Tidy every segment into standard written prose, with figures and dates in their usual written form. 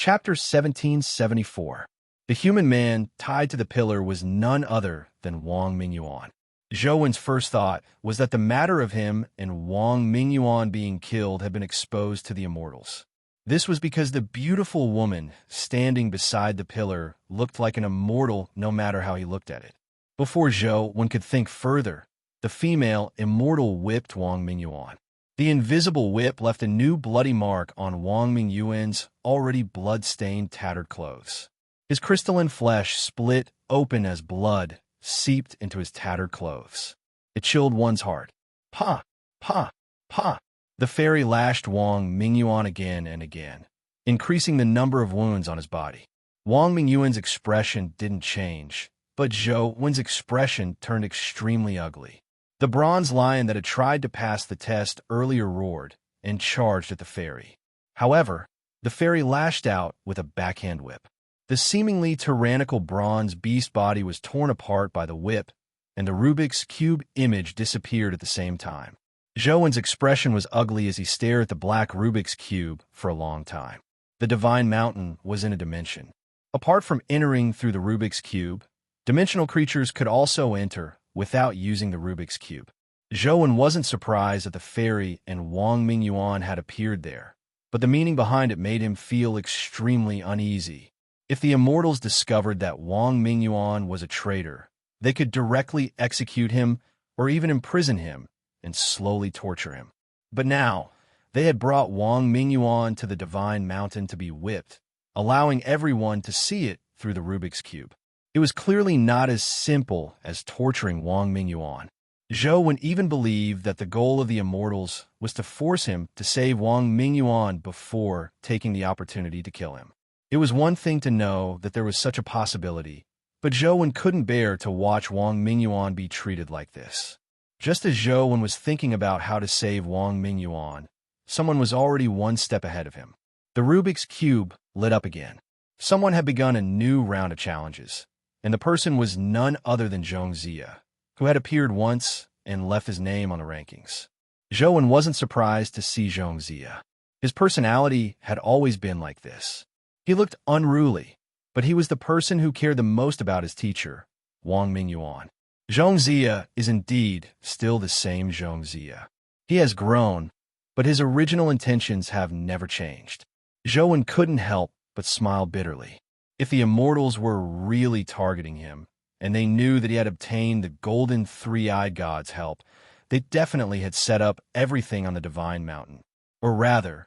Chapter 1774. The human man tied to the pillar was none other than Wang Mingyuan. Zhou Wen's first thought was that the matter of him and Wang Mingyuan being killed had been exposed to the immortals. This was because the beautiful woman standing beside the pillar looked like an immortal no matter how he looked at it. Before Zhou Wen could think further, the female immortal whipped Wang Mingyuan. The invisible whip left a new bloody mark on Wang Mingyuan's already blood-stained, tattered clothes. His crystalline flesh split open as blood seeped into his tattered clothes. It chilled one's heart. Pa! Pa! Pa! The fairy lashed Wang Mingyuan again and again, increasing the number of wounds on his body. Wang Mingyuan's expression didn't change, but Zhou Wen's expression turned extremely ugly. The bronze lion that had tried to pass the test earlier roared and charged at the fairy. However, the fairy lashed out with a backhand whip. The seemingly tyrannical bronze beast body was torn apart by the whip, and the Rubik's Cube image disappeared at the same time. Zhou Wen's expression was ugly as he stared at the black Rubik's Cube for a long time. The divine mountain was in a dimension. Apart from entering through the Rubik's Cube, dimensional creatures could also enter without using the Rubik's Cube. Zhou Wen wasn't surprised that the fairy and Wang Mingyuan had appeared there, but the meaning behind it made him feel extremely uneasy. If the immortals discovered that Wang Mingyuan was a traitor, they could directly execute him or even imprison him and slowly torture him. But now, they had brought Wang Mingyuan to the divine mountain to be whipped, allowing everyone to see it through the Rubik's Cube. It was clearly not as simple as torturing Wang Mingyuan. Zhou Wen even believed that the goal of the immortals was to force him to save Wang Mingyuan before taking the opportunity to kill him. It was one thing to know that there was such a possibility, but Zhou Wen couldn't bear to watch Wang Mingyuan be treated like this. Just as Zhou Wen was thinking about how to save Wang Mingyuan, someone was already one step ahead of him. The Rubik's Cube lit up again. Someone had begun a new round of challenges, and the person was none other than Zhong Zia, who had appeared once and left his name on the rankings. Zhou Wen wasn't surprised to see Zhong Zia. His personality had always been like this. He looked unruly, but he was the person who cared the most about his teacher, Wang Mingyuan. Zhong Zia is indeed still the same Zhong Zia. He has grown, but his original intentions have never changed. Zhou Wen couldn't help but smile bitterly. If the immortals were really targeting him, and they knew that he had obtained the golden three-eyed god's help, they definitely had set up everything on the divine mountain. Or rather,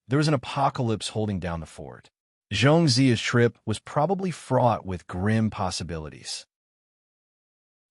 there was an apocalypse holding down the fort. Zhong Zia's trip was probably fraught with grim possibilities.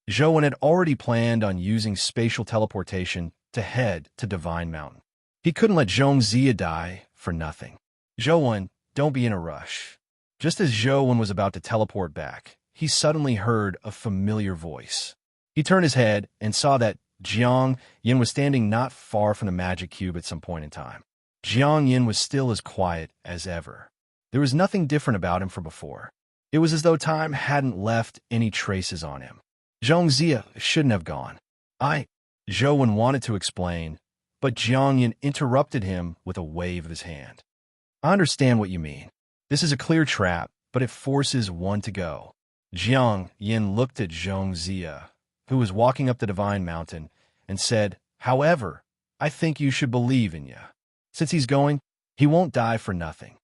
Zhou Wen had already planned on using spatial teleportation to head to Divine Mountain. He couldn't let Zhong Zia die for nothing. Zhou Wen, don't be in a rush. Just as Zhou Wen was about to teleport back, he suddenly heard a familiar voice. He turned his head and saw that Jiang Yin was standing not far from the magic cube at some point in time. Jiang Yin was still as quiet as ever. There was nothing different about him from before. It was as though time hadn't left any traces on him. Zhong Zia shouldn't have gone. Zhou Wen wanted to explain, but Jiang Yin interrupted him with a wave of his hand. I understand what you mean. This is a clear trap, but it forces one to go. Jiang Yin looked at Zhong Zia, who was walking up the divine mountain, and said, however, I think you should believe in you. Since he's going, he won't die for nothing.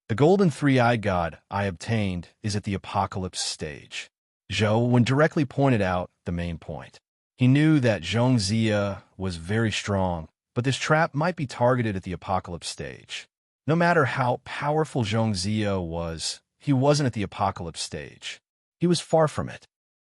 The golden three-eyed god I obtained is at the apocalypse stage. Zhou Wen directly pointed out the main point. He knew that Zhong Zia was very strong, but this trap might be targeted at the apocalypse stage. No matter how powerful Zhong Zia was, he wasn't at the apocalypse stage. He was far from it.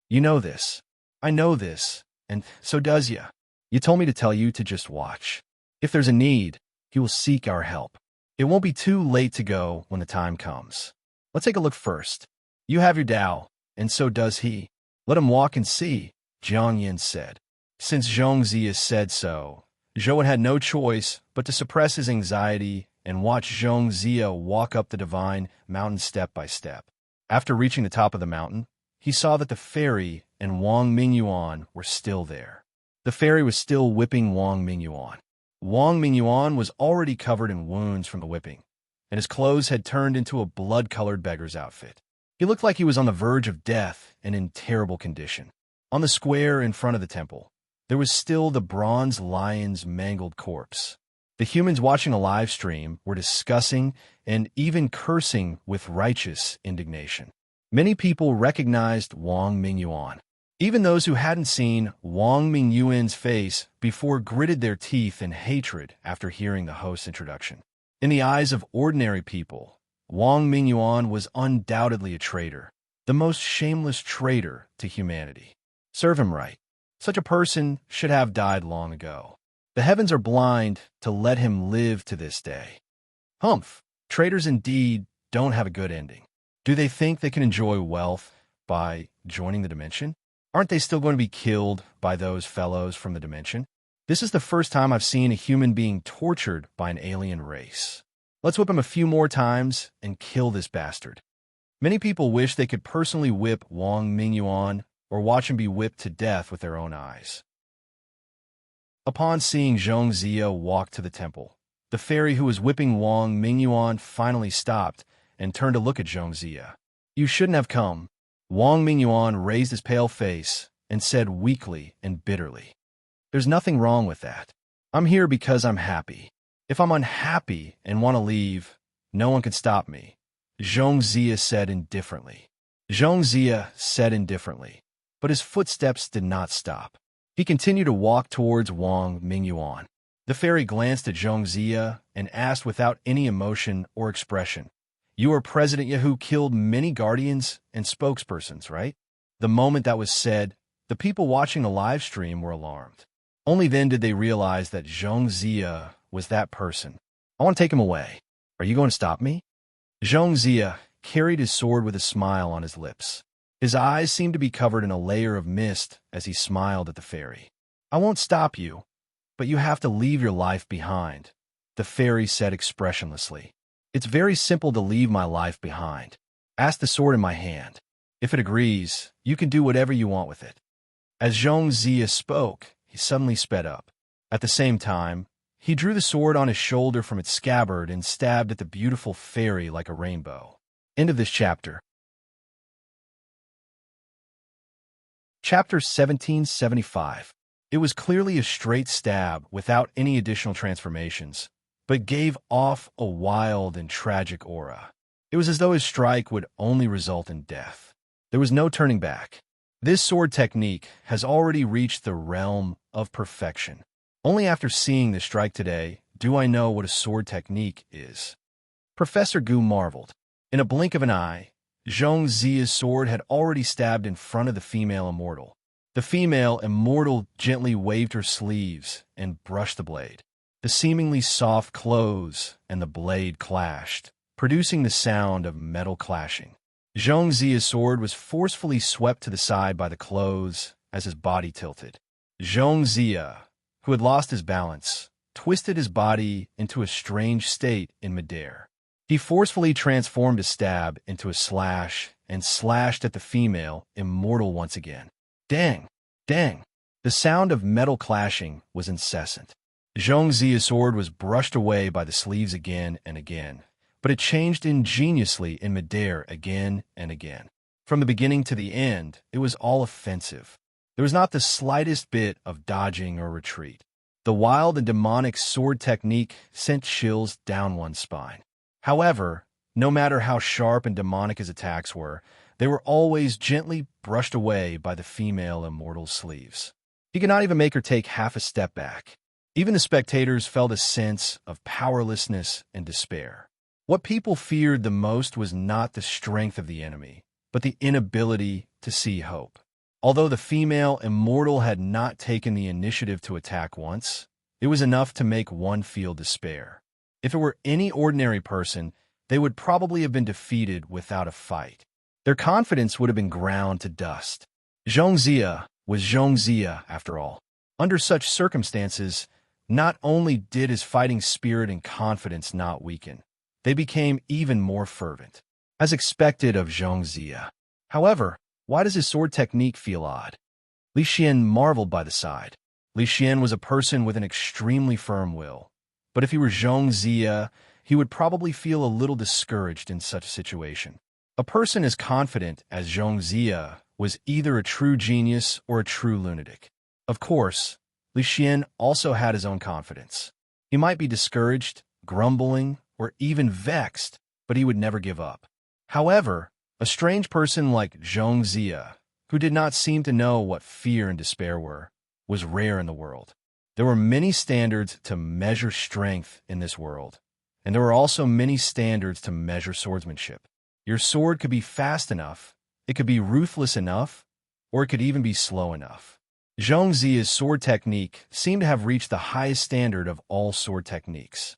You know this. I know this, and so does ya. You told me to tell you to just watch. If there's a need, he will seek our help. It won't be too late to go when the time comes. Let's take a look first. You have your Tao, and so does he. Let him walk and see, Jiang Yin said. Since Zhong Zia said so, Zhou Wen had no choice but to suppress his anxiety and watch Zhong Zia walk up the divine mountain step by step. After reaching the top of the mountain, he saw that the fairy and Wang Mingyuan were still there. The fairy was still whipping Wang Mingyuan. Wang Mingyuan was already covered in wounds from the whipping, and his clothes had turned into a blood-colored beggar's outfit. He looked like he was on the verge of death and in terrible condition. On the square in front of the temple, there was still the bronze lion's mangled corpse. The humans watching a live stream were discussing and even cursing with righteous indignation. Many people recognized Wang Mingyuan. Even those who hadn't seen Wang Mingyuan's face before gritted their teeth in hatred after hearing the host's introduction. In the eyes of ordinary people, Wang Mingyuan was undoubtedly a traitor, the most shameless traitor to humanity. Serve him right. Such a person should have died long ago. The heavens are blind to let him live to this day. Humph! Traitors indeed don't have a good ending. Do they think they can enjoy wealth by joining the dimension? Aren't they still going to be killed by those fellows from the dimension? This is the first time I've seen a human being tortured by an alien race. Let's whip him a few more times and kill this bastard. Many people wish they could personally whip Wang Mingyuan or watch him be whipped to death with their own eyes. Upon seeing Zhong Zia walk to the temple, the fairy who was whipping Wang Mingyuan finally stopped and turned to look at Zhong Zia. "You shouldn't have come." Wang Mingyuan raised his pale face and said weakly and bitterly, "There's nothing wrong with that. I'm here because I'm happy. If I'm unhappy and want to leave, no one can stop me," Zhong Zia said indifferently. But his footsteps did not stop. He continued to walk towards Wang Mingyuan. The fairy glanced at Zhong Zia and asked without any emotion or expression, "You are President who killed many guardians and spokespersons, right?" The moment that was said, the people watching the live stream were alarmed. Only then did they realize that Zhong Zia was that person. "I want to take him away. Are you going to stop me?" Zhong Zia carried his sword with a smile on his lips. His eyes seemed to be covered in a layer of mist as he smiled at the fairy. "I won't stop you, but you have to leave your life behind," the fairy said expressionlessly. "It's very simple to leave my life behind. Ask the sword in my hand. If it agrees, you can do whatever you want with it." As Zhong Zia spoke, he suddenly sped up. At the same time, he drew the sword on his shoulder from its scabbard and stabbed at the beautiful fairy like a rainbow. End of this chapter. Chapter 1775. It was clearly a straight stab without any additional transformations, but gave off a wild and tragic aura. It was as though his strike would only result in death. There was no turning back. This sword technique has already reached the realm of perfection. Only after seeing this strike today do I know what a sword technique is. Professor Gu marveled. In a blink of an eye, Zhong Zia's sword had already stabbed in front of the female immortal. The female immortal gently waved her sleeves and brushed the blade. The seemingly soft clothes and the blade clashed, producing the sound of metal clashing. Zhong Zia's sword was forcefully swept to the side by the clothes as his body tilted. Zhong Zia, who had lost his balance, twisted his body into a strange state in midair. He forcefully transformed his stab into a slash and slashed at the female immortal once again. Dang! Dang! The sound of metal clashing was incessant. Zhong Zia's sword was brushed away by the sleeves again and again, but it changed ingeniously in midair again and again. From the beginning to the end, it was all offensive. There was not the slightest bit of dodging or retreat. The wild and demonic sword technique sent chills down one's spine. However, no matter how sharp and demonic his attacks were, they were always gently brushed away by the female immortal's sleeves. He could not even make her take half a step back. Even the spectators felt a sense of powerlessness and despair. What people feared the most was not the strength of the enemy, but the inability to see hope. Although the female immortal had not taken the initiative to attack once, it was enough to make one feel despair. If it were any ordinary person, they would probably have been defeated without a fight. Their confidence would have been ground to dust. Zhong Zia was Zhong Zia, after all. Under such circumstances, not only did his fighting spirit and confidence not weaken, they became even more fervent, as expected of Zhong Zia. However, why does his sword technique feel odd? Li Xian marveled by the side. Li Xian was a person with an extremely firm will, but if he were Zhong Zia, he would probably feel a little discouraged in such a situation. A person as confident as Zhong Zia was either a true genius or a true lunatic. Of course, Li Xian also had his own confidence. He might be discouraged, grumbling, or even vexed, but he would never give up. However, a strange person like Zhong Zia, who did not seem to know what fear and despair were, was rare in the world. There were many standards to measure strength in this world, and there were also many standards to measure swordsmanship. Your sword could be fast enough, it could be ruthless enough, or it could even be slow enough. Zhong Zia's sword technique seemed to have reached the highest standard of all sword techniques.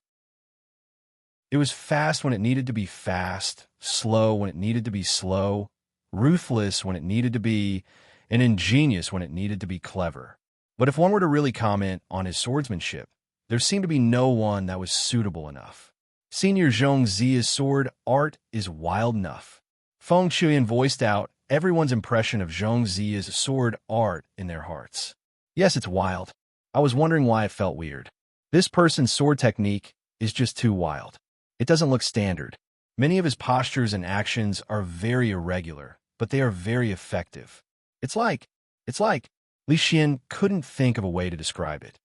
It was fast when it needed to be fast, slow when it needed to be slow, ruthless when it needed to be, and ingenious when it needed to be clever. But if one were to really comment on his swordsmanship, there seemed to be no one that was suitable enough. Senior Zhong Zia's sword art is wild enough. Feng Chuyan voiced out everyone's impression of Zhong Zia's sword art in their hearts. Yes, it's wild. I was wondering why it felt weird. This person's sword technique is just too wild. It doesn't look standard. Many of his postures and actions are very irregular, but they are very effective. It's like Li Xian couldn't think of a way to describe it.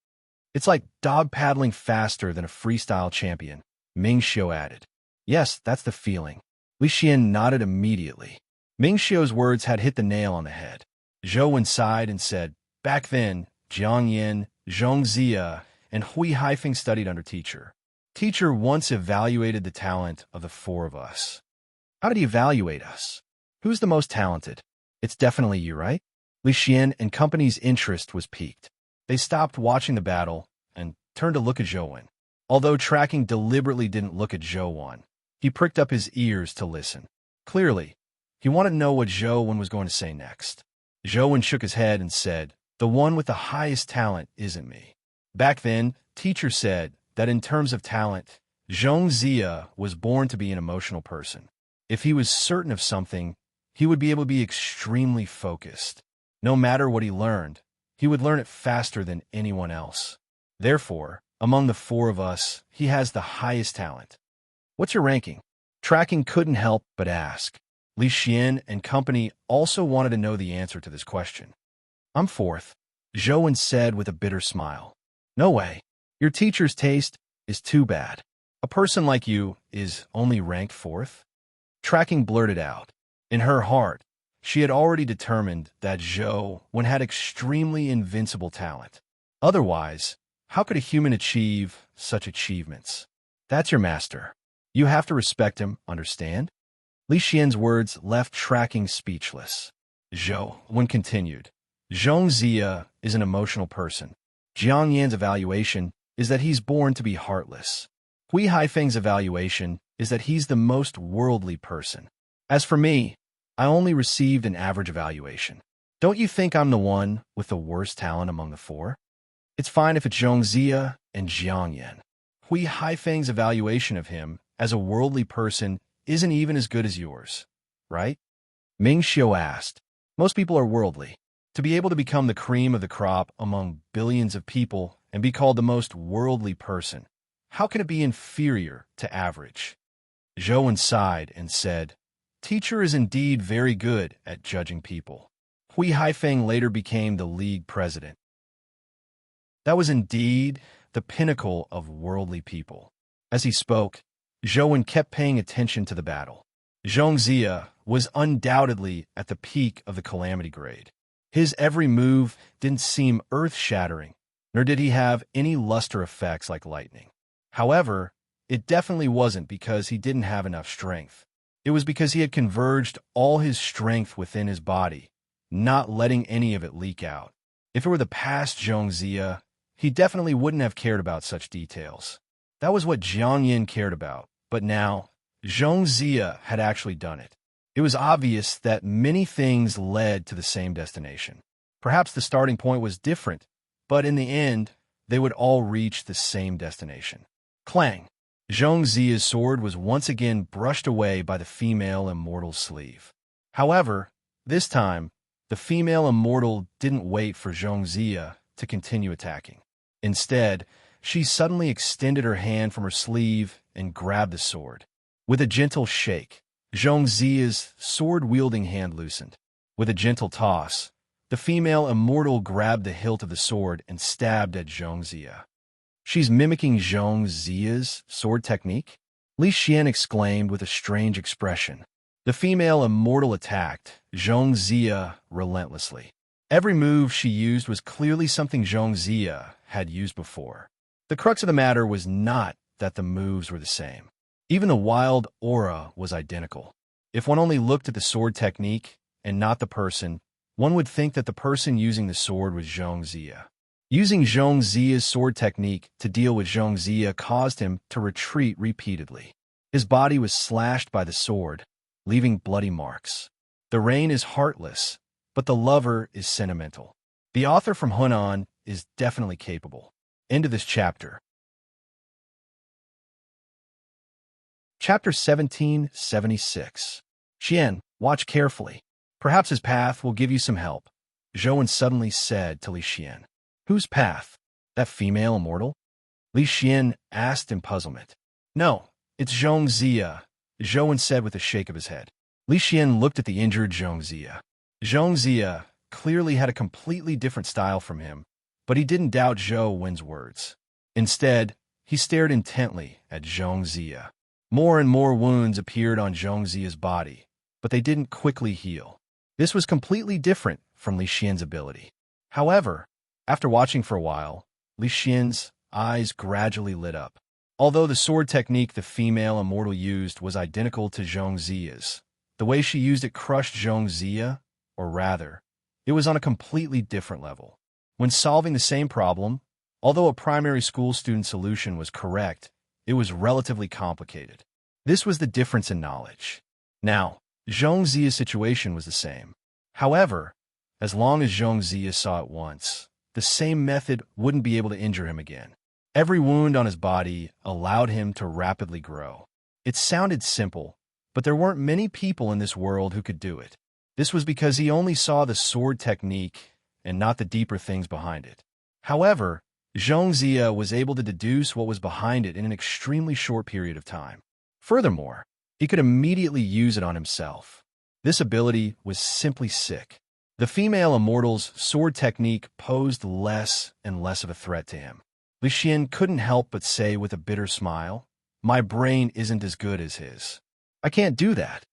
It's like dog paddling faster than a freestyle champion, Ming Xiu added. Yes, that's the feeling. Li Xian nodded immediately. Ming Xiu's words had hit the nail on the head. Zhou Wen sighed and said, back then, Jiang Yin, Zhong Zia, and Hui Haifeng studied under teacher. Teacher once evaluated the talent of the four of us. How did he evaluate us? Who's the most talented? It's definitely you, right? Li Xian and company's interest was piqued. They stopped watching the battle and turned to look at Zhou Wen. Although tracking deliberately didn't look at Zhou Wen, he pricked up his ears to listen. Clearly, he wanted to know what Zhou Wen was going to say next. Zhou Wen shook his head and said, the one with the highest talent isn't me. Back then, teacher said that in terms of talent, Zhong Zia was born to be an emotional person. If he was certain of something, he would be able to be extremely focused. No matter what he learned, he would learn it faster than anyone else. Therefore, among the four of us, he has the highest talent. What's your ranking? Tracking couldn't help but ask. Li Xian and company also wanted to know the answer to this question. I'm fourth, Zhou Wen said with a bitter smile. No way. Your teacher's taste is too bad. A person like you is only ranked fourth? Tracking blurted out. In her heart, she had already determined that Zhou Wen had extremely invincible talent. Otherwise, how could a human achieve such achievements? That's your master. You have to respect him, understand? Li Xian's words left Tracking speechless. Zhou Wen continued. Zhong Zia is an emotional person. Jiang Yan's evaluation is that he's born to be heartless. Hui Haifeng's evaluation is that he's the most worldly person. As for me, I only received an average evaluation. Don't you think I'm the one with the worst talent among the four? It's fine if it's Zhong Zia and Jiang Yan. Hui Haifeng's evaluation of him as a worldly person isn't even as good as yours, right? Ming Xiu asked. Most people are worldly. To be able to become the cream of the crop among billions of people and be called the most worldly person, how can it be inferior to average? Zhou Wen sighed and said, teacher is indeed very good at judging people. Hui Haifeng later became the league president. That was indeed the pinnacle of worldly people. As he spoke, Zhou Wen kept paying attention to the battle. Zhong Zia was undoubtedly at the peak of the calamity grade. His every move didn't seem earth-shattering, nor did he have any luster effects like lightning. However, it definitely wasn't because he didn't have enough strength. It was because he had converged all his strength within his body, not letting any of it leak out. If it were the past Zhong Zia, he definitely wouldn't have cared about such details. That was what Jiang Yin cared about, but now, Zhong Zia had actually done it. It was obvious that many things led to the same destination. Perhaps the starting point was different, but in the end, they would all reach the same destination. Clang! Zhong Zia's sword was once again brushed away by the female immortal's sleeve. However, this time, the female immortal didn't wait for Zhong Zia to continue attacking. Instead, she suddenly extended her hand from her sleeve and grabbed the sword. With a gentle shake, Zhongzia's sword-wielding hand loosened. With a gentle toss, the female immortal grabbed the hilt of the sword and stabbed at Zhongzia. "She's mimicking Zhongzia's sword technique?" Li Xian exclaimed with a strange expression. The female immortal attacked Zhongzia relentlessly. Every move she used was clearly something Zhongzia had used before. The crux of the matter was not that the moves were the same. Even the wild aura was identical. If one only looked at the sword technique and not the person, one would think that the person using the sword was Zhongzia. Using Zhongzia's sword technique to deal with Zhongzia caused him to retreat repeatedly. His body was slashed by the sword, leaving bloody marks. The rain is heartless, but the lover is sentimental. The author from Hunan is definitely capable. End of this chapter. Chapter 1776. Xian, watch carefully. Perhaps his path will give you some help, Zhou suddenly said to Li Xian. Whose path? That female immortal? Li Xian asked in puzzlement. No, it's Zhongzia, Zhou said with a shake of his head. Li Xian looked at the injured Zhongzia. Zhongzia clearly had a completely different style from him, but he didn't doubt Zhou Wen's words. Instead, he stared intently at Zhongzia. More and more wounds appeared on Zhongzia's body, but they didn't quickly heal. This was completely different from Li Xian's ability. However, after watching for a while, Li Xian's eyes gradually lit up. Although the sword technique the female immortal used was identical to Zhongzia's, the way she used it crushed Zhongzia, or rather, it was on a completely different level. When solving the same problem, although a primary school student solution was correct, it was relatively complicated. This was the difference in knowledge. Now, Zhongzia's situation was the same. However, as long as Zhongzia saw it once, the same method wouldn't be able to injure him again. Every wound on his body allowed him to rapidly grow. It sounded simple, but there weren't many people in this world who could do it. This was because he only saw the sword technique and not the deeper things behind it. However, Zhongzia was able to deduce what was behind it in an extremely short period of time. Furthermore, he could immediately use it on himself. This ability was simply sick. The female immortal's sword technique posed less and less of a threat to him. Li Xian couldn't help but say with a bitter smile, "My brain isn't as good as his. I can't do that.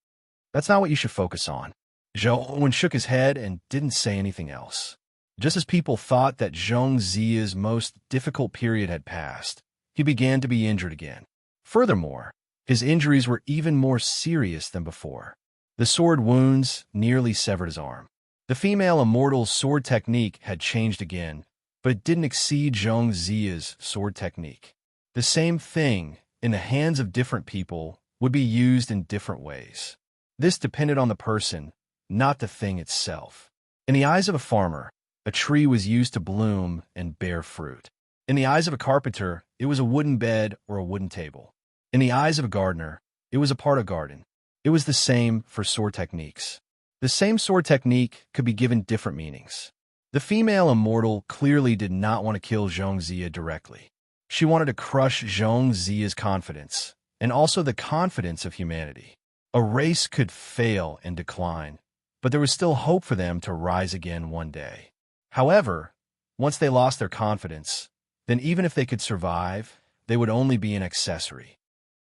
That's not what you should focus on." Zhou shook his head and didn't say anything else. Just as people thought that Zhongzia's most difficult period had passed, he began to be injured again. Furthermore, his injuries were even more serious than before. The sword wounds nearly severed his arm. The female immortal's sword technique had changed again, but it didn't exceed Zhongzia's sword technique. The same thing, in the hands of different people, would be used in different ways. This depended on the person, not the thing itself. In the eyes of a farmer, a tree was used to bloom and bear fruit. In the eyes of a carpenter, it was a wooden bed or a wooden table. In the eyes of a gardener, it was a part of a garden. It was the same for sword techniques. The same sword technique could be given different meanings. The female immortal clearly did not want to kill Zhongzia directly. She wanted to crush Zhongzia's confidence, and also the confidence of humanity. A race could fail and decline, but there was still hope for them to rise again one day. However, once they lost their confidence, then even if they could survive, they would only be an accessory.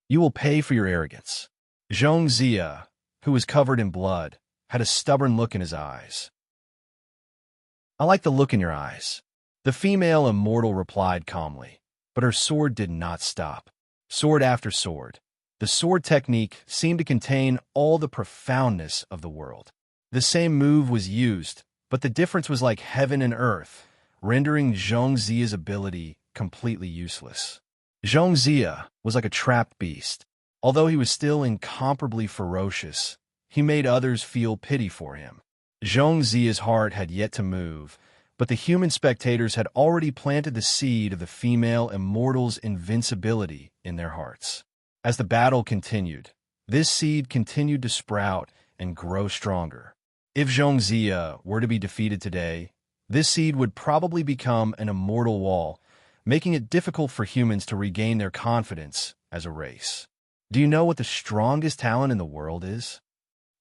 You will pay for your arrogance. Zhongzia, who was covered in blood, had a stubborn look in his eyes. I like the look in your eyes, the female immortal replied calmly, but her sword did not stop. Sword after sword, the sword technique seemed to contain all the profoundness of the world. The same move was used, but the difference was like heaven and earth, rendering Zhongzia's ability completely useless. Zhongzia was like a trapped beast. Although he was still incomparably ferocious, he made others feel pity for him. Zhongzia's heart had yet to move, but the human spectators had already planted the seed of the female immortal's invincibility in their hearts. As the battle continued, this seed continued to sprout and grow stronger. If Zhongzia were to be defeated today, this seed would probably become an immortal wall, making it difficult for humans to regain their confidence as a race. Do you know what the strongest talent in the world is?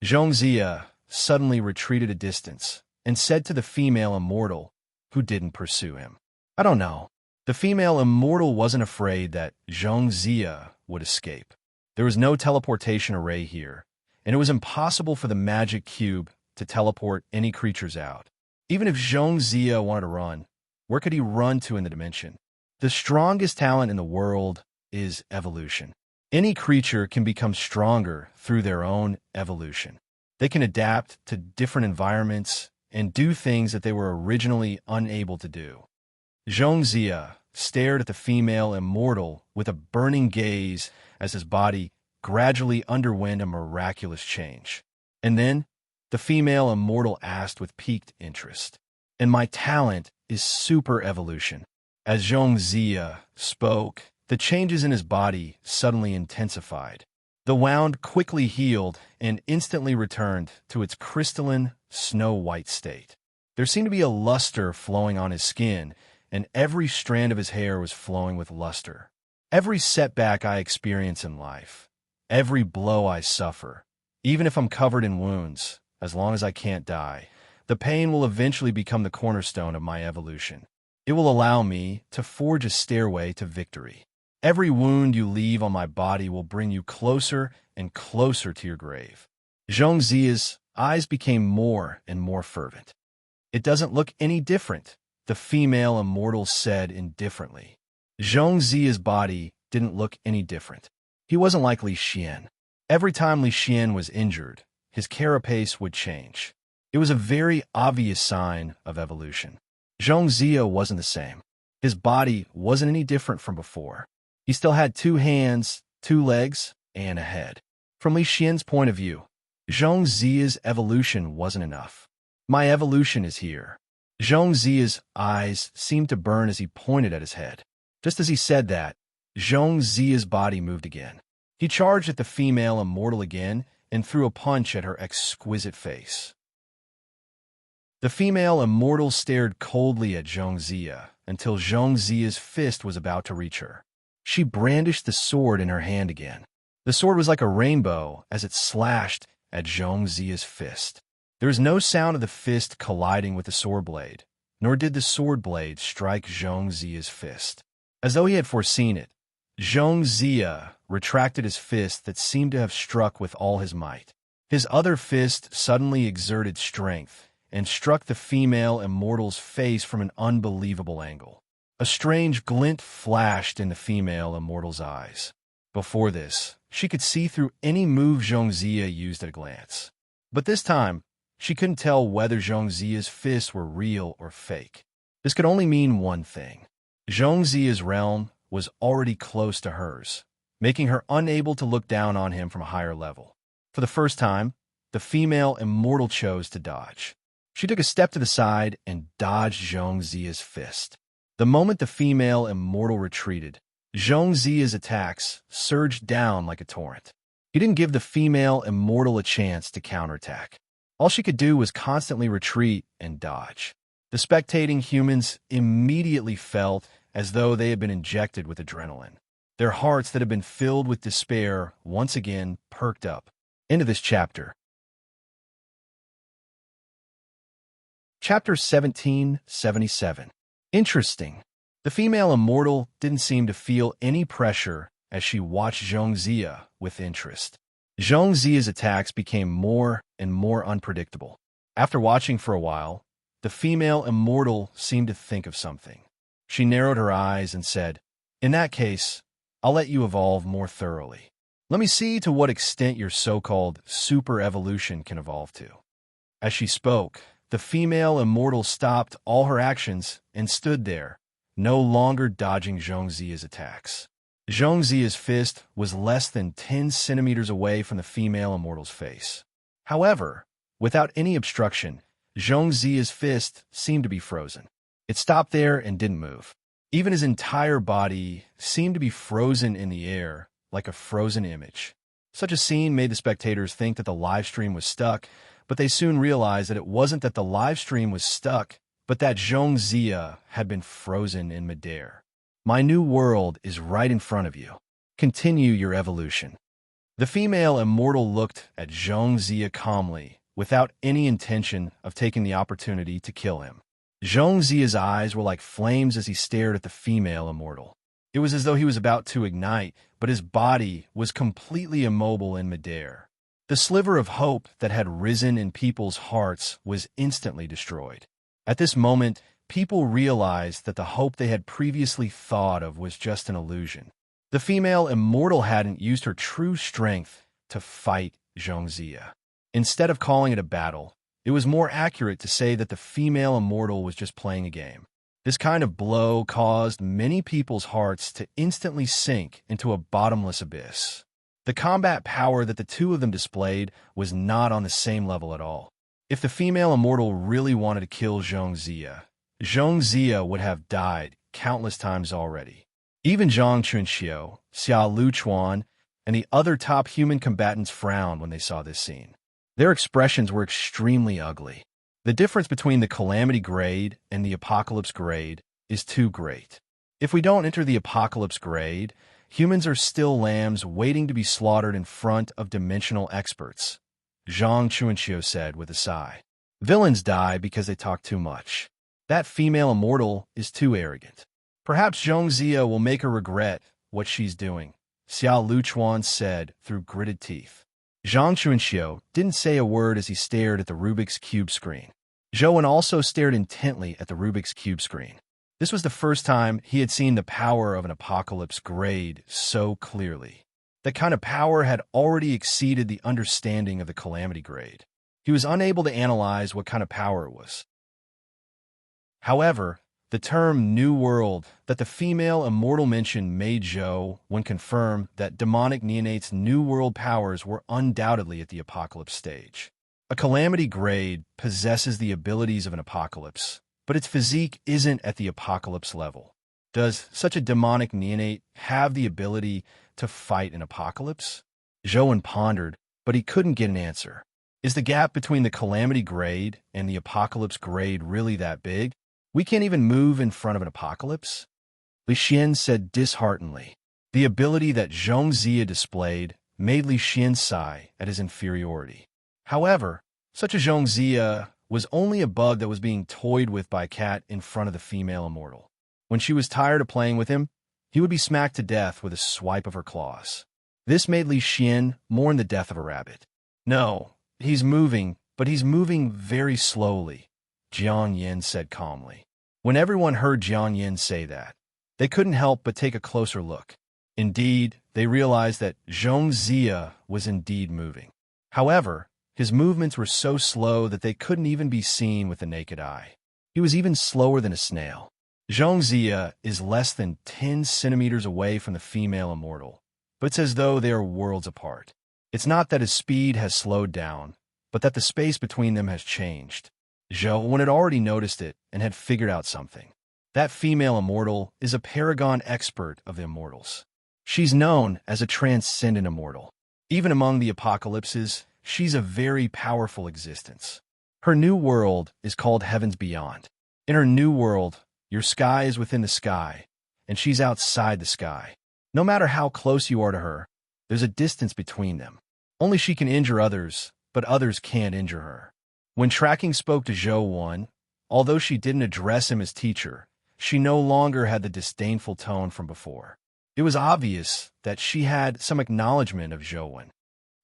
Zhongzia suddenly retreated a distance and said to the female immortal, who didn't pursue him, "I don't know." The female immortal wasn't afraid that Zhongzia would escape. There was no teleportation array here, and it was impossible for the magic cube to teleport any creatures out. Even if Zhongzia wanted to run, where could he run to in the dimension? The strongest talent in the world is evolution. Any creature can become stronger through their own evolution. They can adapt to different environments and do things that they were originally unable to do. Zhongzia stared at the female immortal with a burning gaze as his body gradually underwent a miraculous change. And then, the female immortal asked with piqued interest, "And my talent is super evolution." As Zhongzia spoke, the changes in his body suddenly intensified. The wound quickly healed and instantly returned to its crystalline, snow-white state. There seemed to be a luster flowing on his skin, and every strand of his hair was flowing with luster. Every setback I experience in life, every blow I suffer, even if I'm covered in wounds, as long as I can't die, the pain will eventually become the cornerstone of my evolution. It will allow me to forge a stairway to victory. Every wound you leave on my body will bring you closer and closer to your grave. Zhongzia's eyes became more and more fervent. "It doesn't look any different," the female immortal said indifferently. Zhongzia's body didn't look any different. He wasn't like Li Xian. Every time Li Xian was injured, his carapace would change. It was a very obvious sign of evolution. Zhongzia wasn't the same. His body wasn't any different from before. He still had 2 hands, 2 legs, and a head. From Li Xian's point of view, Zhongzia's evolution wasn't enough. "My evolution is here." Zhongzia's eyes seemed to burn as he pointed at his head. Just as he said that, Zhongzia's body moved again. He charged at the female immortal again and threw a punch at her exquisite face. The female immortal stared coldly at Zhongzia until Zhongzia's fist was about to reach her. She brandished the sword in her hand again. The sword was like a rainbow as it slashed at Zhongzia's fist. There was no sound of the fist colliding with the sword blade, nor did the sword blade strike Zhongzia's fist. As though he had foreseen it, Zhongzia retracted his fist that seemed to have struck with all his might. His other fist suddenly exerted strength and struck the female immortal's face from an unbelievable angle. A strange glint flashed in the female immortal's eyes. Before this, she could see through any move Zhongzia used at a glance. But this time, she couldn't tell whether Zhongzia's fists were real or fake. This could only mean one thing. Zhongzia's realm was already close to hers, making her unable to look down on him from a higher level. For the first time, the female immortal chose to dodge. She took a step to the side and dodged Zhongzia's fist. The moment the female immortal retreated, Zhongzia's attacks surged down like a torrent. He didn't give the female immortal a chance to counterattack. All she could do was constantly retreat and dodge. The spectating humans immediately felt as though they had been injected with adrenaline. Their hearts that had been filled with despair once again perked up. End of this chapter. Chapter 1777. Interesting. The female immortal didn't seem to feel any pressure as she watched Zhongzia with interest. Zhongzia's attacks became more and more unpredictable. After watching for a while, the female immortal seemed to think of something. She narrowed her eyes and said, "In that case, I'll let you evolve more thoroughly. Let me see to what extent your so-called super evolution can evolve to." As she spoke, the female immortal stopped all her actions and stood there, no longer dodging Zhongzia's attacks. Zhongzia's fist was less than 10 centimeters away from the female immortal's face. However, without any obstruction, Zhongzia's fist seemed to be frozen. It stopped there and didn't move. Even his entire body seemed to be frozen in the air, like a frozen image. Such a scene made the spectators think that the live stream was stuck, but they soon realized that it wasn't that the live stream was stuck, but that Zhongzia had been frozen in midair. My new world is right in front of you. Continue your evolution. The female immortal looked at Zhong Zia calmly, without any intention of taking the opportunity to kill him. Zhong Zia's eyes were like flames as he stared at the female immortal. It was as though he was about to ignite, but his body was completely immobile in midair. The sliver of hope that had risen in people's hearts was instantly destroyed. At this moment, people realized that the hope they had previously thought of was just an illusion. The female immortal hadn't used her true strength to fight Zhong Zia. Instead of calling it a battle, it was more accurate to say that the female immortal was just playing a game. This kind of blow caused many people's hearts to instantly sink into a bottomless abyss. The combat power that the two of them displayed was not on the same level at all. If the female immortal really wanted to kill Zhong Zia would have died countless times already. Even Zhang Chunxiu, Xia Luchuan, and the other top human combatants frowned when they saw this scene. Their expressions were extremely ugly. The difference between the Calamity Grade and the Apocalypse Grade is too great. If we don't enter the Apocalypse Grade, humans are still lambs waiting to be slaughtered in front of dimensional experts, Zhang Chunxiu said with a sigh. Villains die because they talk too much. That female immortal is too arrogant. Perhaps Zhong Zia will make her regret what she's doing, Xia Luchuan said through gritted teeth. Zhang Chunxiu didn't say a word as he stared at the Rubik's Cube screen. Zhou also stared intently at the Rubik's Cube screen. This was the first time he had seen the power of an Apocalypse Grade so clearly. That kind of power had already exceeded the understanding of the Calamity Grade. He was unable to analyze what kind of power it was. However, the term New World that the female immortal mentioned made Zhou, when confirmed, that demonic neonate's New World powers were undoubtedly at the Apocalypse stage. A Calamity Grade possesses the abilities of an Apocalypse, but its physique isn't at the Apocalypse level. Does such a demonic neonate have the ability to fight an Apocalypse? Zhou pondered, but he couldn't get an answer. Is the gap between the Calamity Grade and the Apocalypse Grade really that big? We can't even move in front of an apocalypse? Li Xian said disheartenedly. The ability that Zhong Zia displayed made Li Xian sigh at his inferiority. However, such a Zhong Zia was only a bug that was being toyed with by Cat in front of the female immortal. When she was tired of playing with him, he would be smacked to death with a swipe of her claws. This made Li Xian mourn the death of a rabbit. No, he's moving, but he's moving very slowly, Jiang Yin said calmly. When everyone heard Jiang Yin say that, they couldn't help but take a closer look. Indeed, they realized that Zhong Zia was indeed moving. However, his movements were so slow that they couldn't even be seen with the naked eye. He was even slower than a snail. Zhong Zia is less than 10 centimeters away from the female immortal, but it's as though they are worlds apart. It's not that his speed has slowed down, but that the space between them has changed. Zhou had already noticed it and had figured out something. That female immortal is a paragon expert of the immortals. She's known as a transcendent immortal. Even among the apocalypses, she's a very powerful existence. Her new world is called Heavens Beyond. In her new world, your sky is within the sky, and she's outside the sky. No matter how close you are to her, there's a distance between them. Only she can injure others, but others can't injure her. When Tracking spoke to Zhou, although she didn't address him as teacher, she no longer had the disdainful tone from before. It was obvious that she had some acknowledgement of Zhou.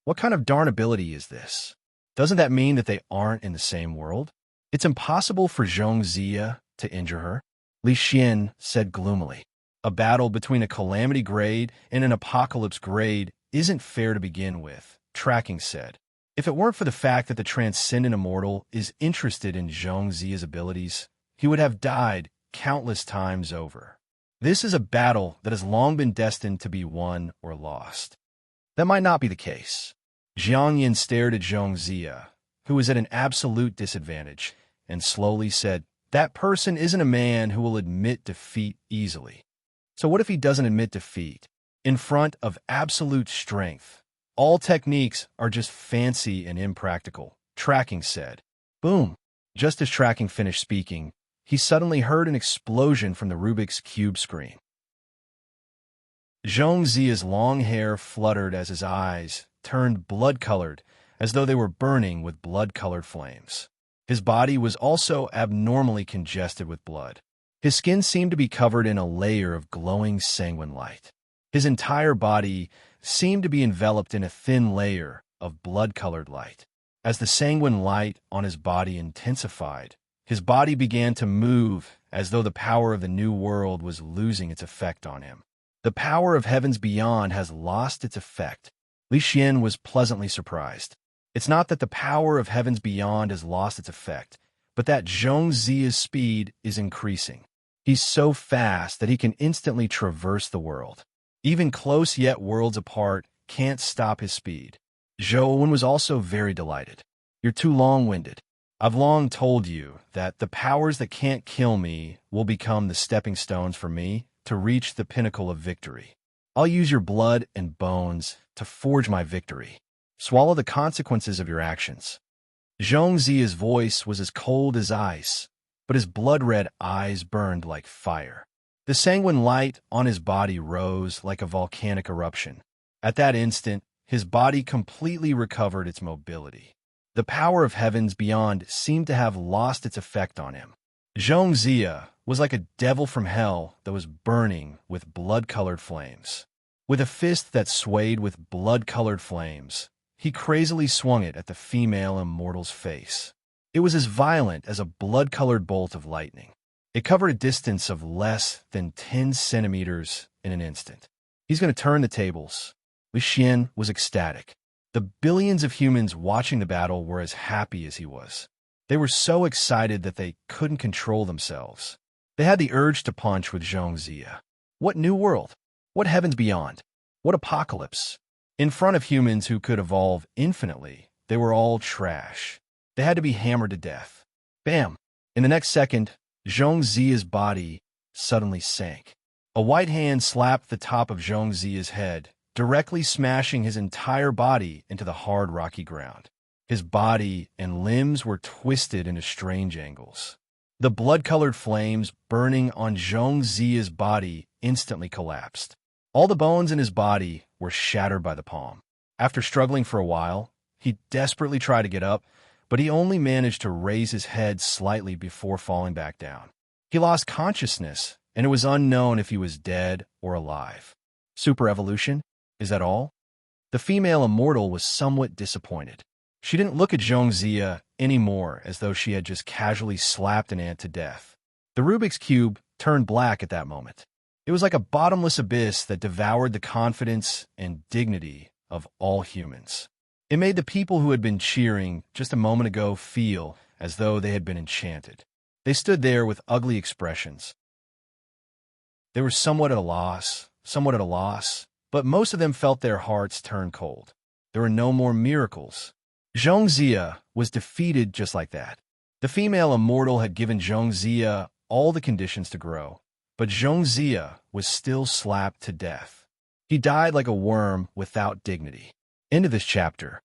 What kind of darn ability is this? Doesn't that mean that they aren't in the same world? It's impossible for Zhong Zia to injure her, Li Xian said gloomily. A battle between a Calamity Grade and an Apocalypse Grade isn't fair to begin with, Tracking said. If it weren't for the fact that the Transcendent Immortal is interested in Zhong Zia's abilities, he would have died countless times over. This is a battle that has long been destined to be won or lost. That might not be the case. Jiang Yin stared at Zhong Zia, who was at an absolute disadvantage, and slowly said, "That person isn't a man who will admit defeat easily." So what if he doesn't admit defeat? In front of absolute strength, all techniques are just fancy and impractical, Tracking said. Boom! Just as Tracking finished speaking, he suddenly heard an explosion from the Rubik's Cube screen. Zhongzia's long hair fluttered as his eyes turned blood-colored, as though they were burning with blood-colored flames. His body was also abnormally congested with blood. His skin seemed to be covered in a layer of glowing sanguine light. His entire body seemed to be enveloped in a thin layer of blood-colored light. As the sanguine light on his body intensified, his body began to move as though the power of the new world was losing its effect on him. The power of heavens beyond has lost its effect. Li Xian was pleasantly surprised. It's not that the power of heavens beyond has lost its effect, but that Zhongzia's speed is increasing. He's so fast that he can instantly traverse the world. Even close yet worlds apart can't stop his speed. Zhou Wen was also very delighted. You're too long-winded. I've long told you that the powers that can't kill me will become the stepping stones for me to reach the pinnacle of victory. I'll use your blood and bones to forge my victory. Swallow the consequences of your actions. Zhongzia's voice was as cold as ice, but his blood-red eyes burned like fire. The sanguine light on his body rose like a volcanic eruption. At that instant, his body completely recovered its mobility. The power of heavens beyond seemed to have lost its effect on him. Zhongzia was like a devil from hell that was burning with blood-colored flames. With a fist that swayed with blood-colored flames, he crazily swung it at the female immortal's face. It was as violent as a blood-colored bolt of lightning. It covered a distance of less than 10 centimeters in an instant. He's going to turn the tables. Li Xian was ecstatic. The billions of humans watching the battle were as happy as he was. They were so excited that they couldn't control themselves. They had the urge to punch with Zhongzia. What new world? What heavens beyond? What apocalypse? In front of humans who could evolve infinitely, they were all trash. They had to be hammered to death. Bam! In the next second, Zhongzia's body suddenly sank. A white hand slapped the top of Zhongzia's head, directly smashing his entire body into the hard, rocky ground. His body and limbs were twisted into strange angles. The blood-colored flames burning on Zhongzia's body instantly collapsed. All the bones in his body were shattered by the palm. After struggling for a while, he desperately tried to get up, but he only managed to raise his head slightly before falling back down. He lost consciousness, and it was unknown if he was dead or alive. Super evolution? Is that all? The female immortal was somewhat disappointed. She didn't look at Zhongzia anymore as though she had just casually slapped an ant to death. The Rubik's Cube turned black at that moment. It was like a bottomless abyss that devoured the confidence and dignity of all humans. It made the people who had been cheering just a moment ago feel as though they had been enchanted. They stood there with ugly expressions. They were somewhat at a loss, but most of them felt their hearts turn cold. There were no more miracles. Zhongzia was defeated just like that. The female immortal had given Zhongzia all the conditions to grow, but Zhongzia was still slapped to death. He died like a worm without dignity. End of this chapter.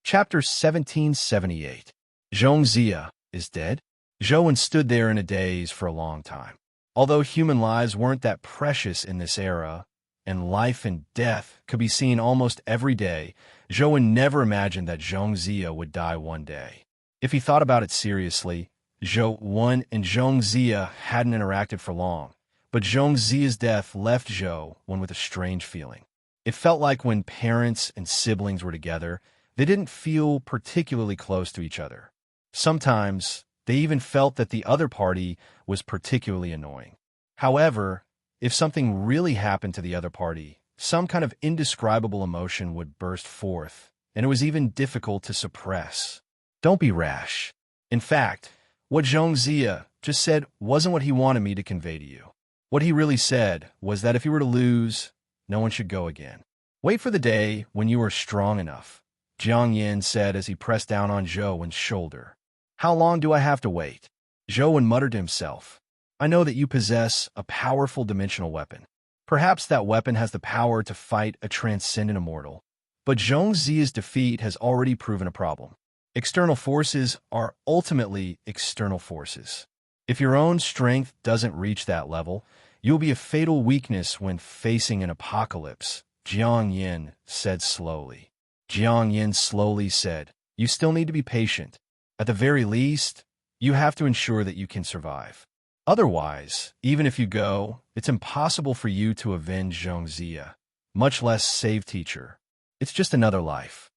Chapter 1778. Zhongzia is dead? Zhou Wen stood there in a daze for a long time. Although human lives weren't that precious in this era, and life and death could be seen almost every day, Zhou Wen never imagined that Zhongzia would die one day. If he thought about it seriously, Zhou Wen and Zhongzia hadn't interacted for long, but Zhongzia's death left Zhou Wen with a strange feeling. It felt like when parents and siblings were together, they didn't feel particularly close to each other. Sometimes, they even felt that the other party was particularly annoying. However, if something really happened to the other party, some kind of indescribable emotion would burst forth, and it was even difficult to suppress. Don't be rash. In fact, what Zhongzia just said wasn't what he wanted me to convey to you. What he really said was that if you were to lose, no one should go again. Wait for the day when you are strong enough, Jiang Yin said as he pressed down on Zhou Wen's shoulder. How long do I have to wait? Zhou Wen muttered to himself. I know that you possess a powerful dimensional weapon. Perhaps that weapon has the power to fight a transcendent immortal. But Zhongzia's defeat has already proven a problem. External forces are ultimately external forces. If your own strength doesn't reach that level, you'll be a fatal weakness when facing an apocalypse, Jiang Yin said slowly. Jiang Yin slowly said, you still need to be patient. At the very least, you have to ensure that you can survive. Otherwise, even if you go, it's impossible for you to avenge Zhongzia, much less save teacher. It's just another life.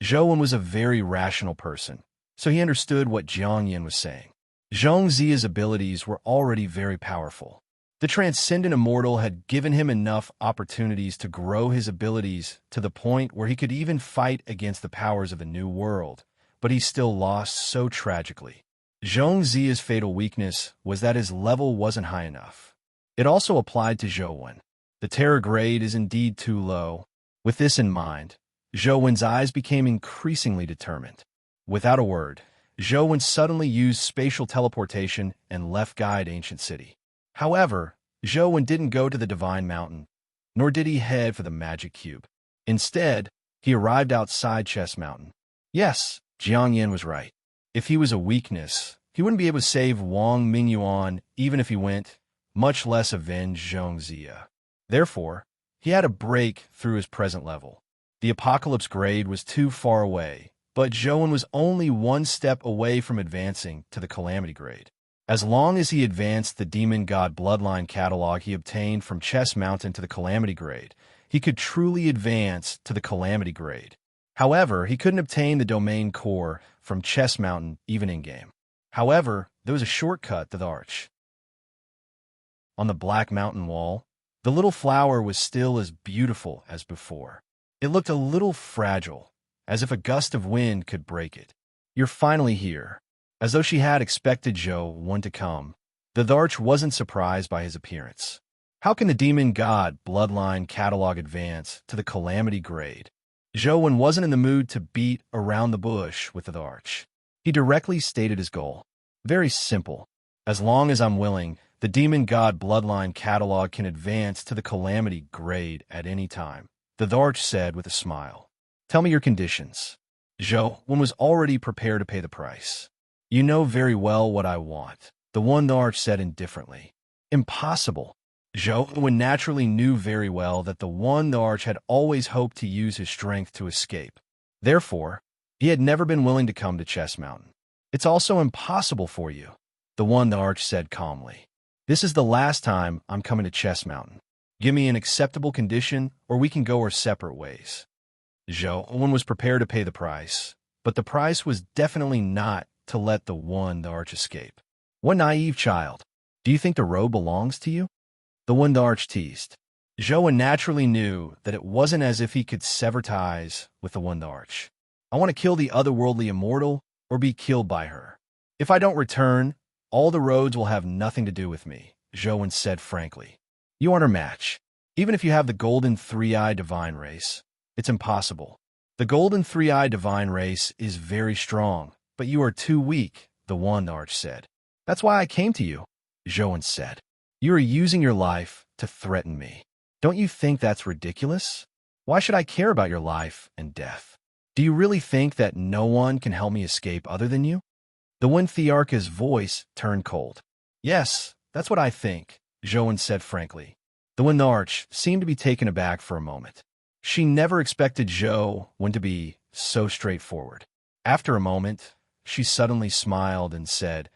Zhou Wen was a very rational person, so he understood what Jiang Yin was saying. Zhongzia's abilities were already very powerful. The transcendent immortal had given him enough opportunities to grow his abilities to the point where he could even fight against the powers of a new world, but he still lost so tragically. Zhongzia's fatal weakness was that his level wasn't high enough. It also applied to Zhou Wen. The terror grade is indeed too low. With this in mind, Zhou Wen's eyes became increasingly determined. Without a word, Zhou Wen suddenly used spatial teleportation and left Guide Ancient City. However, Zhou Wen didn't go to the Divine Mountain, nor did he head for the Magic Cube. Instead, he arrived outside Chess Mountain. Yes, Jiang Yin was right. If he was a weakness, he wouldn't be able to save Wang Mingyuan even if he went, much less avenge Zhongzia. Therefore, he had to break through his present level. The Apocalypse grade was too far away, but Zhou Wen was only one step away from advancing to the Calamity grade. As long as he advanced the Demon God Bloodline catalog he obtained from Chess Mountain to the Calamity grade, he could truly advance to the Calamity grade. However, he couldn't obtain the Domain Core from Chess Mountain even in-game. However, there was a shortcut to the Arch. On the Black Mountain wall, the little flower was still as beautiful as before. It looked a little fragile, as if a gust of wind could break it. You're finally here. As though she had expected Zhou Wen to come, the Arch wasn't surprised by his appearance. How can the Demon God Bloodline catalog advance to the Calamity grade? Zhou Wen wasn't in the mood to beat around the bush with the Arch. He directly stated his goal. Very simple. As long as I'm willing, the Demon God Bloodline catalog can advance to the Calamity grade at any time, the Arch said with a smile. Tell me your conditions. Zhou Wen was already prepared to pay the price. You know very well what I want, the Arch said indifferently. Impossible. Zhou Wen naturally knew very well that the Arch had always hoped to use his strength to escape. Therefore, he had never been willing to come to Chess Mountain. It's also impossible for you, the Arch said calmly. This is the last time I'm coming to Chess Mountain. Give me an acceptable condition, or we can go our separate ways. Zhou Wen was prepared to pay the price, but the price was definitely not to let the Arch escape. What naive child. Do you think the road belongs to you? The Arch teased. Zhou Wen naturally knew that it wasn't as if he could sever ties with the Arch. I want to kill the otherworldly immortal or be killed by her. If I don't return, all the roads will have nothing to do with me, Zhou Wen said frankly. You aren't her match. Even if you have the golden three-eyed divine race, it's impossible. The golden three-eyed divine race is very strong, but you are too weak, the Arch said. That's why I came to you, Zhou Wen said. You are using your life to threaten me. Don't you think that's ridiculous? Why should I care about your life and death? Do you really think that no one can help me escape other than you? The Thearcha's voice turned cold. Yes, that's what I think, Zhou Wen said frankly. The Arch seemed to be taken aback for a moment. She never expected Zhou Wen to be so straightforward. After a moment, she suddenly smiled and said,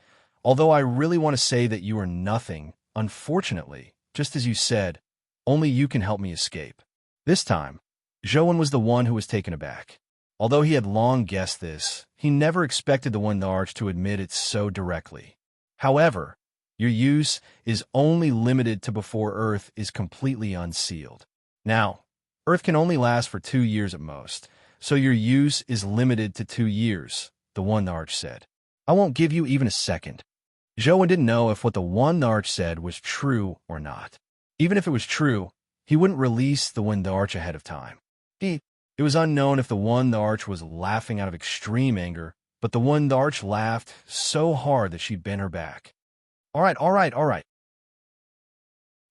although I really want to say that you are nothing, unfortunately, just as you said, only you can help me escape. This time, Zhou Wen was the one who was taken aback. Although he had long guessed this, he never expected the Arch to admit it so directly. However, your use is only limited to before Earth is completely unsealed. Now, Earth can only last for 2 years at most, so your use is limited to 2 years, the Arch said. I won't give you even a second. Zhou Wen didn't know if what the Arch said was true or not. Even if it was true, he wouldn't release the Arch ahead of time. It was unknown if the Arch was laughing out of extreme anger, but the Arch laughed so hard that she bent her back. All right.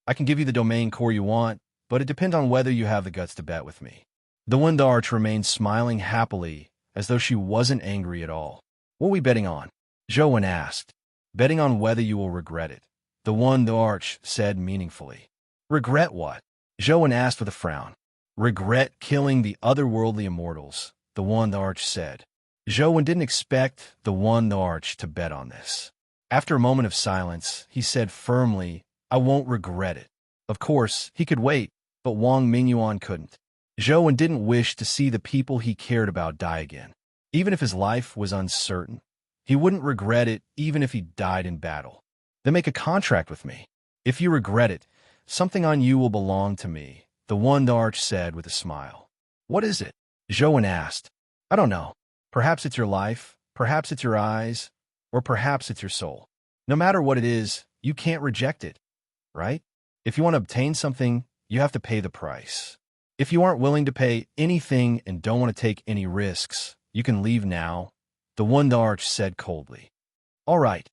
I can give you the domain core you want, but it depends on whether you have the guts to bet with me. The Arch remained smiling happily, as though she wasn't angry at all. What are we betting on? Zhou Wen asked. betting on whether you will regret it. The one the arch said meaningfully. Regret what? Zhou asked with a frown. Regret killing the otherworldly immortals, the one the arch said. Zhou didn't expect the one the arch to bet on this. After a moment of silence, he said firmly, I won't regret it. Of course, he could wait, but Wang Mingyuan couldn't. Zhou didn't wish to see the people he cared about die again. Even if his life was uncertain, he wouldn't regret it even if he died in battle. Then make a contract with me. If you regret it, something on you will belong to me, the one the arch said with a smile. What is it? Zhou asked. I don't know. Perhaps it's your life, perhaps it's your eyes, or perhaps it's your soul. No matter what it is, you can't reject it, right? If you want to obtain something, you have to pay the price. If you aren't willing to pay anything and don't want to take any risks, you can leave now, the one the arch said coldly. All right.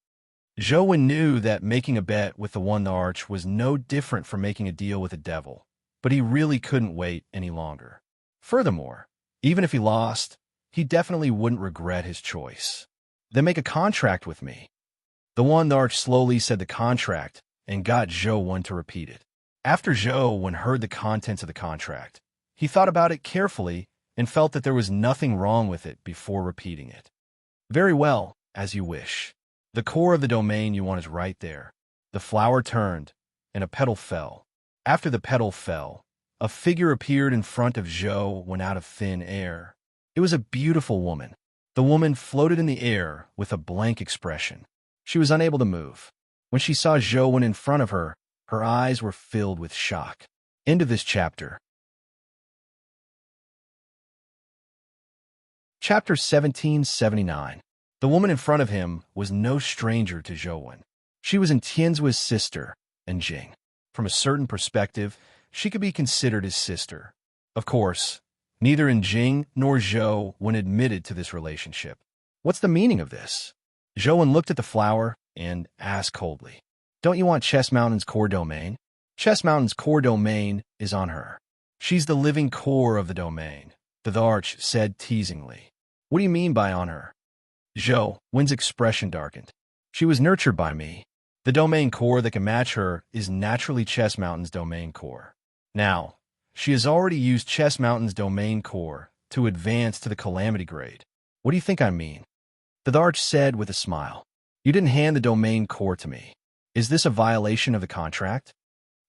Zhou knew that making a bet with the one the arch was no different from making a deal with the devil, but he really couldn't wait any longer. Furthermore, even if he lost, he definitely wouldn't regret his choice. Then make a contract with me. The one the arch slowly said the contract and got Zhou to repeat it. After Zhou heard the contents of the contract, he thought about it carefully and felt that there was nothing wrong with it before repeating it. Very well, as you wish. The core of the domain you want is right there. The flower turned, and a petal fell. After the petal fell, a figure appeared in front of Zhou out of thin air. It was a beautiful woman. The woman floated in the air with a blank expression. She was unable to move. When she saw Zhou in front of her, her eyes were filled with shock. End of this chapter. Chapter 1779. The woman in front of him was no stranger to Zhou. She was Tianzui's sister, and Jing. From a certain perspective, she could be considered his sister. Of course, neither Jing nor Zhou admitted to this relationship. What's the meaning of this? Zhou looked at the flower and asked coldly, Don't you want Chess Mountain's core domain? Chess Mountain's core domain is on her. She's the living core of the domain, the arch said teasingly. What do you mean by on her? Zhou's expression darkened. She was nurtured by me. The domain core that can match her is naturally Chess Mountain's domain core. Now, she has already used Chess Mountain's domain core to advance to the calamity grade. What do you think I mean? The arch said with a smile. You didn't hand the domain core to me. Is this a violation of the contract?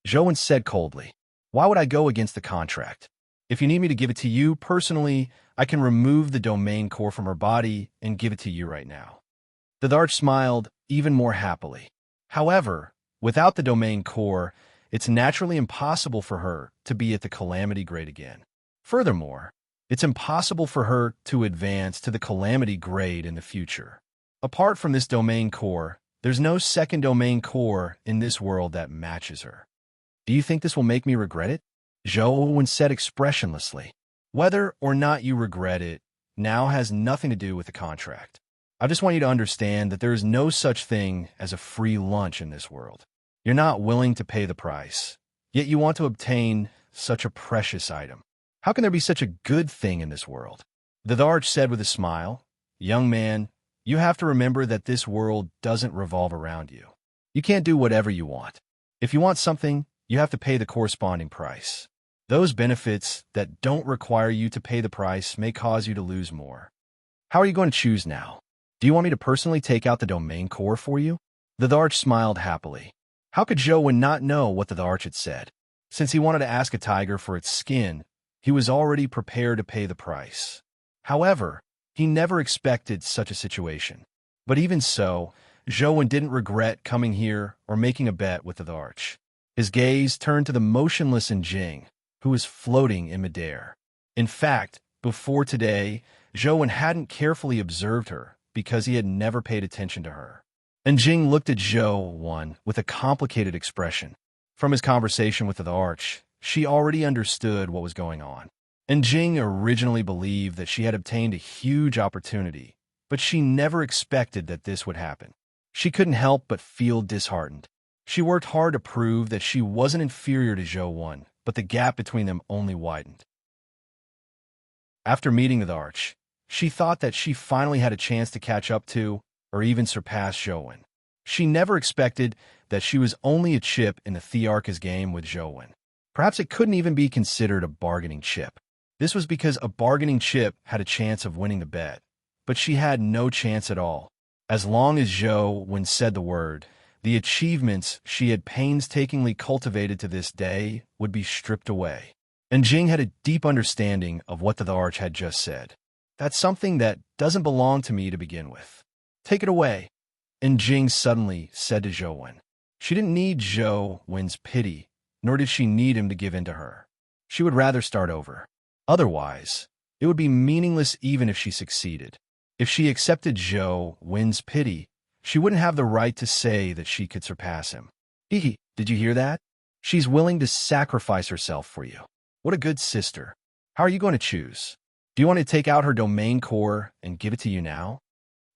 Zhou said coldly. Why would I go against the contract? If you need me to give it to you personally, I can remove the domain core from her body and give it to you right now. The arch smiled even more happily. However, without the domain core, it's naturally impossible for her to be at the calamity grade again. Furthermore, it's impossible for her to advance to the calamity grade in the future. Apart from this domain core, there's no second domain core in this world that matches her. Do you think this will make me regret it? Zhou said expressionlessly. Whether or not you regret it now has nothing to do with the contract. I just want you to understand that there is no such thing as a free lunch in this world. You're not willing to pay the price, yet you want to obtain such a precious item. How can there be such a good thing in this world? The arch said with a smile, Young man, you have to remember that this world doesn't revolve around you. You can't do whatever you want. If you want something, you have to pay the corresponding price. Those benefits that don't require you to pay the price may cause you to lose more. How are you going to choose now? Do you want me to personally take out the domain core for you? The arch smiled happily. How could Zhou not know what the arch had said? Since he wanted to ask a tiger for its skin, he was already prepared to pay the price. However, he never expected such a situation. But even so, Zhou didn't regret coming here or making a bet with the arch. His gaze turned to the motionless Jing, who was floating in midair. In fact, before today, Zhou hadn't carefully observed her because he had never paid attention to her. Jing looked at Zhou with a complicated expression. From his conversation with the arch, she already understood what was going on. Jing originally believed that she had obtained a huge opportunity, but she never expected that this would happen. She couldn't help but feel disheartened. She worked hard to prove that she wasn't inferior to Zhou, but the gap between them only widened. After meeting the arch, she thought that she finally had a chance to catch up to, or even surpass Zhou. She never expected that she was only a chip in the Thearch's game with Jowen. Perhaps it couldn't even be considered a bargaining chip. This was because a bargaining chip had a chance of winning the bet, but she had no chance at all. As long as Jowen said the word, the achievements she had painstakingly cultivated to this day would be stripped away. And Jing had a deep understanding of what the Thearch had just said. That's something that doesn't belong to me to begin with. Take it away. And Jing suddenly said to Jowen. She didn't need Jowen's pity, nor did she need him to give in to her. She would rather start over. Otherwise, it would be meaningless even if she succeeded. If she accepted Jowen's pity, she wouldn't have the right to say that she could surpass him. Did you hear that? She's willing to sacrifice herself for you. What a good sister. How are you going to choose? Do you want to take out her domain core and give it to you now?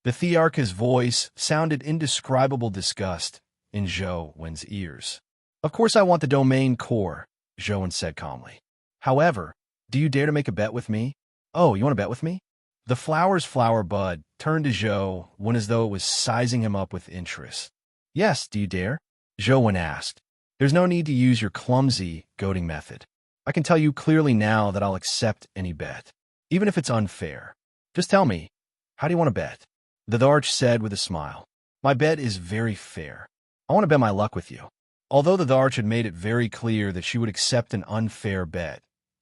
The Thearch's voice sounded indescribable disgust in Jowen's ears. Of course I want the domain core, Jowen said calmly. However, do you dare to make a bet with me? Oh, you want to bet with me? The flower's flower bud turned to Jowen as though it was sizing him up with interest. Yes, do you dare? Jowen asked. There's no need to use your clumsy goading method. I can tell you clearly now that I'll accept any bet, even if it's unfair. Just tell me, how do you want to bet? The Thearch said with a smile. My bet is very fair. I want to bet my luck with you. Although the Thearch had made it very clear that she would accept an unfair bet,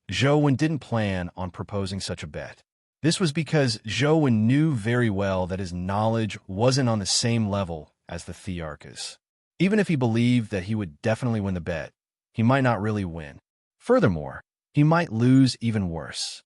Jowen didn't plan on proposing such a bet. This was because Jowen knew very well that his knowledge wasn't on the same level as the Thearch's. Even if he believed that he would definitely win the bet, he might not really win. Furthermore, he might lose even worse.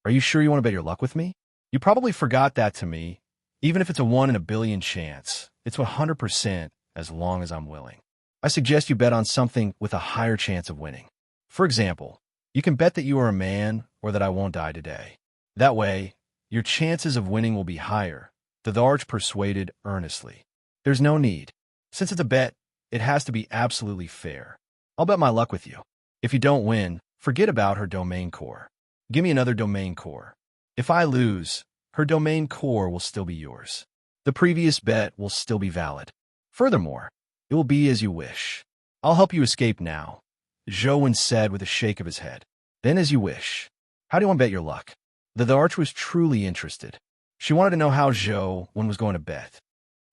Are you sure you want to bet your luck with me? You probably forgot that to me. Even if it's a 1 in a billion chance, it's 100% as long as I'm willing. I suggest you bet on something with a higher chance of winning. For example, you can bet that you are a man or that I won't die today. That way, your chances of winning will be higher, the Thearch persuaded earnestly. There's no need. Since it's a bet, it has to be absolutely fair. I'll bet my luck with you. If you don't win, forget about her domain core. Give me another domain core. If I lose, her domain core will still be yours. The previous bet will still be valid. Furthermore, it will be as you wish. I'll help you escape now, Jowen said with a shake of his head. Then as you wish. How do you want to bet your luck? The Thearch was truly interested. She wanted to know how Jowen was going to bet.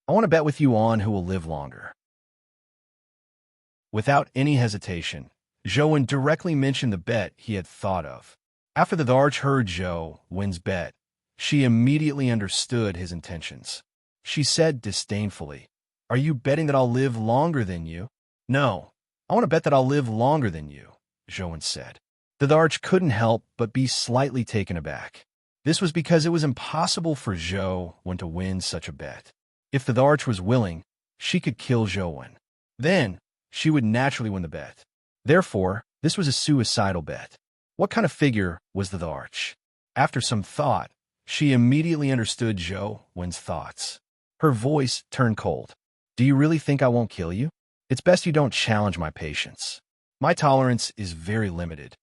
I want to bet with you on who will live longer. Without any hesitation, Jowen directly mentioned the bet he had thought of. After the Thearch heard Jowen's bet, she immediately understood his intentions. She said disdainfully, Are you betting that I'll live longer than you? No, I want to bet that I'll live longer than you, Jowen said. The Thearch couldn't help but be slightly taken aback. This was because it was impossible for Jowen to win such a bet. If the Thearch was willing, she could kill Jowen. Then, she would naturally win the bet. Therefore, this was a suicidal bet. What kind of figure was the Thearch? After some thought, she immediately understood Jowen's thoughts. Her voice turned cold. Do you really think I won't kill you? It's best you don't challenge my patience. My tolerance is very limited.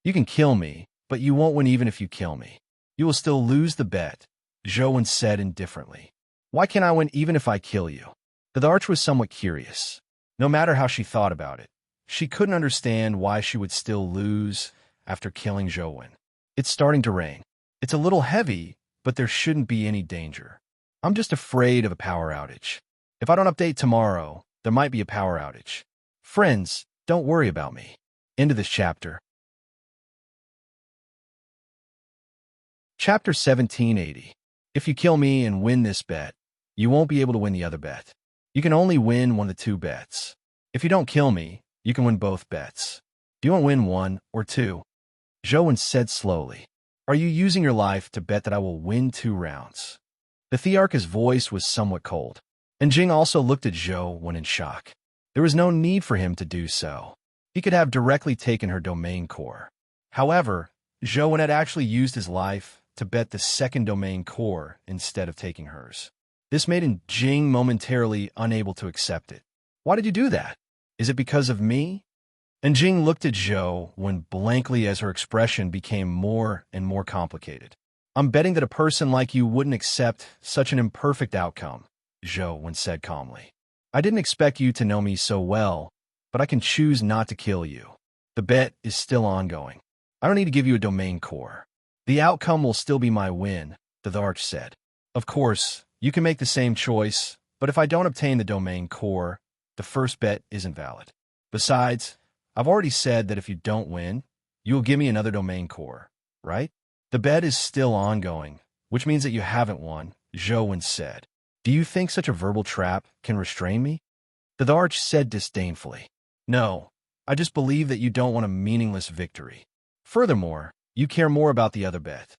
You can kill me, but you won't win even if you kill me. You will still lose the bet, Jowen said indifferently. Why can't I win even if I kill you? The Thearch was somewhat curious. No matter how she thought about it, she couldn't understand why she would still lose after killing Jowen. It's starting to rain. It's a little heavy, but there shouldn't be any danger. I'm just afraid of a power outage. If I don't update tomorrow, there might be a power outage. Friends, don't worry about me. End of this chapter. Chapter 1780. If you kill me and win this bet, you won't be able to win the other bet. You can only win one of the two bets. If you don't kill me, you can win both bets. Do you want to win one or two? Jowen said slowly. Are you using your life to bet that I will win 2 rounds? The Thearch's voice was somewhat cold, and Jing also looked at Jowen in shock. There was no need for him to do so. He could have directly taken her domain core. However, Jowen had actually used his life to bet the second domain core instead of taking hers. This made Jing momentarily unable to accept it. Why did you do that? Is it because of me? And Jing looked at Jowen blankly as her expression became more and more complicated. I'm betting that a person like you wouldn't accept such an imperfect outcome, Jowen said calmly. I didn't expect you to know me so well, but I can choose not to kill you. The bet is still ongoing. I don't need to give you a domain core. The outcome will still be my win, the arch said. Of course, you can make the same choice, but if I don't obtain the domain core, the first bet isn't valid. Besides, I've already said that if you don't win, you will give me another domain core, right? The bet is still ongoing, which means that you haven't won, Zhou said. Do you think such a verbal trap can restrain me? The arch said disdainfully. No, I just believe that you don't want a meaningless victory. Furthermore, you care more about the other bet.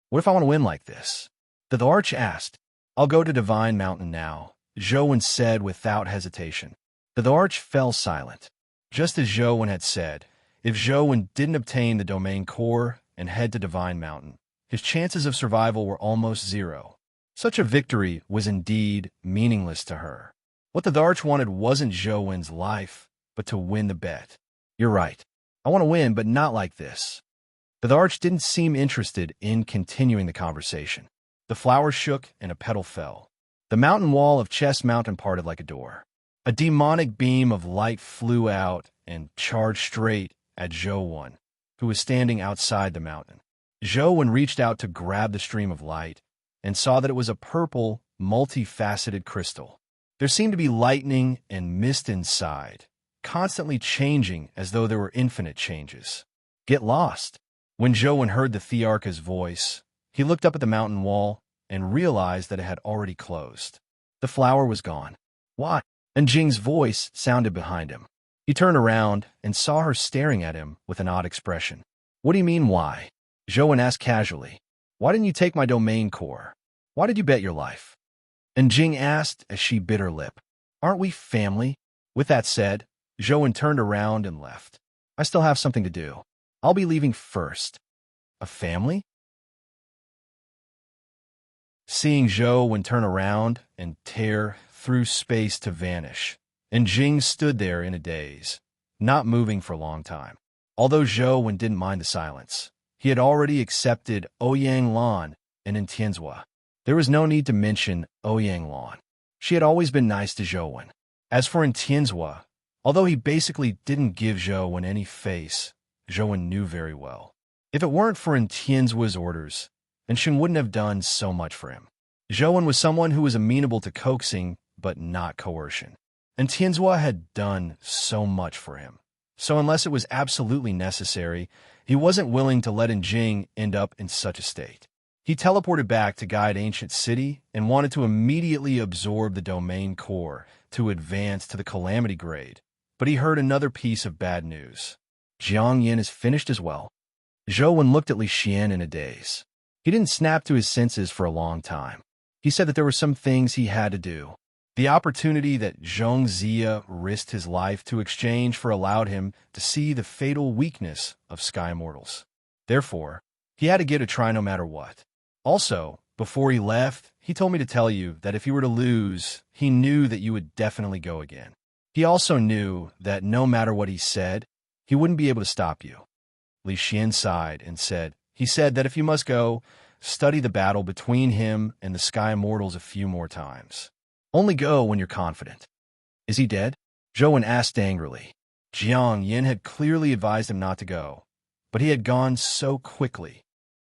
What if I want to win like this? The arch asked. I'll go to Divine Mountain now, Zhou said without hesitation. The arch fell silent. Just as Zhou had said, if Zhou didn't obtain the domain core and head to Divine Mountain, his chances of survival were almost zero. Such a victory was indeed meaningless to her. What the arch wanted wasn't Zhou's life, but to win the bet. You're right. I want to win, but not like this. The arch didn't seem interested in continuing the conversation. The flower shook and a petal fell. The mountain wall of Chest Mountain parted like a door. A demonic beam of light flew out and charged straight at Zhou, who was standing outside the mountain. Zhou reached out to grab the stream of light and saw that it was a purple, multifaceted crystal. There seemed to be lightning and mist inside, constantly changing as though there were infinite changes. Get lost. When Zhou heard the Thearcha's voice, he looked up at the mountain wall and realized that it had already closed. The flower was gone. Why? And Jing's voice sounded behind him. He turned around and saw her staring at him with an odd expression. What do you mean, why? Zhou asked casually. Why didn't you take my domain core? Why did you bet your life? And Jing asked as she bit her lip. Aren't we family? With that said, Zhou turned around and left. I still have something to do. I'll be leaving first. A family? Seeing Zhou turn around and tear through space to vanish, and Jing stood there in a daze, not moving for a long time. Although Zhou didn't mind the silence, he had already accepted Ouyang Lan and Tianzhua. There was no need to mention Ouyang Lan. She had always been nice to Zhou. As for Tianzhua, although he basically didn't give Zhou any face, Zhou knew very well. If it weren't for Tianzhua's orders, then Shen wouldn't have done so much for him. Zhou was someone who was amenable to coaxing, but not coercion. And Tianzhua had done so much for him. So unless it was absolutely necessary, he wasn't willing to let Jing end up in such a state. He teleported back to guide Ancient City and wanted to immediately absorb the domain core to advance to the Calamity grade. But he heard another piece of bad news. Jiang Yin is finished as well. Zhou looked at Li Xian in a daze. He didn't snap to his senses for a long time. He said that there were some things he had to do. The opportunity that Zhong Zia risked his life to exchange for allowed him to see the fatal weakness of Sky Immortals. Therefore, he had to get a try no matter what. Also, before he left, he told me to tell you that if you were to lose, he knew that you would definitely go again. He also knew that no matter what he said, he wouldn't be able to stop you. Li Xian sighed and said, he said that if you must go, study the battle between him and the Sky Immortals a few more times. Only go when you're confident. Is he dead? Zhou asked angrily. Jiang Yin had clearly advised him not to go, but he had gone so quickly.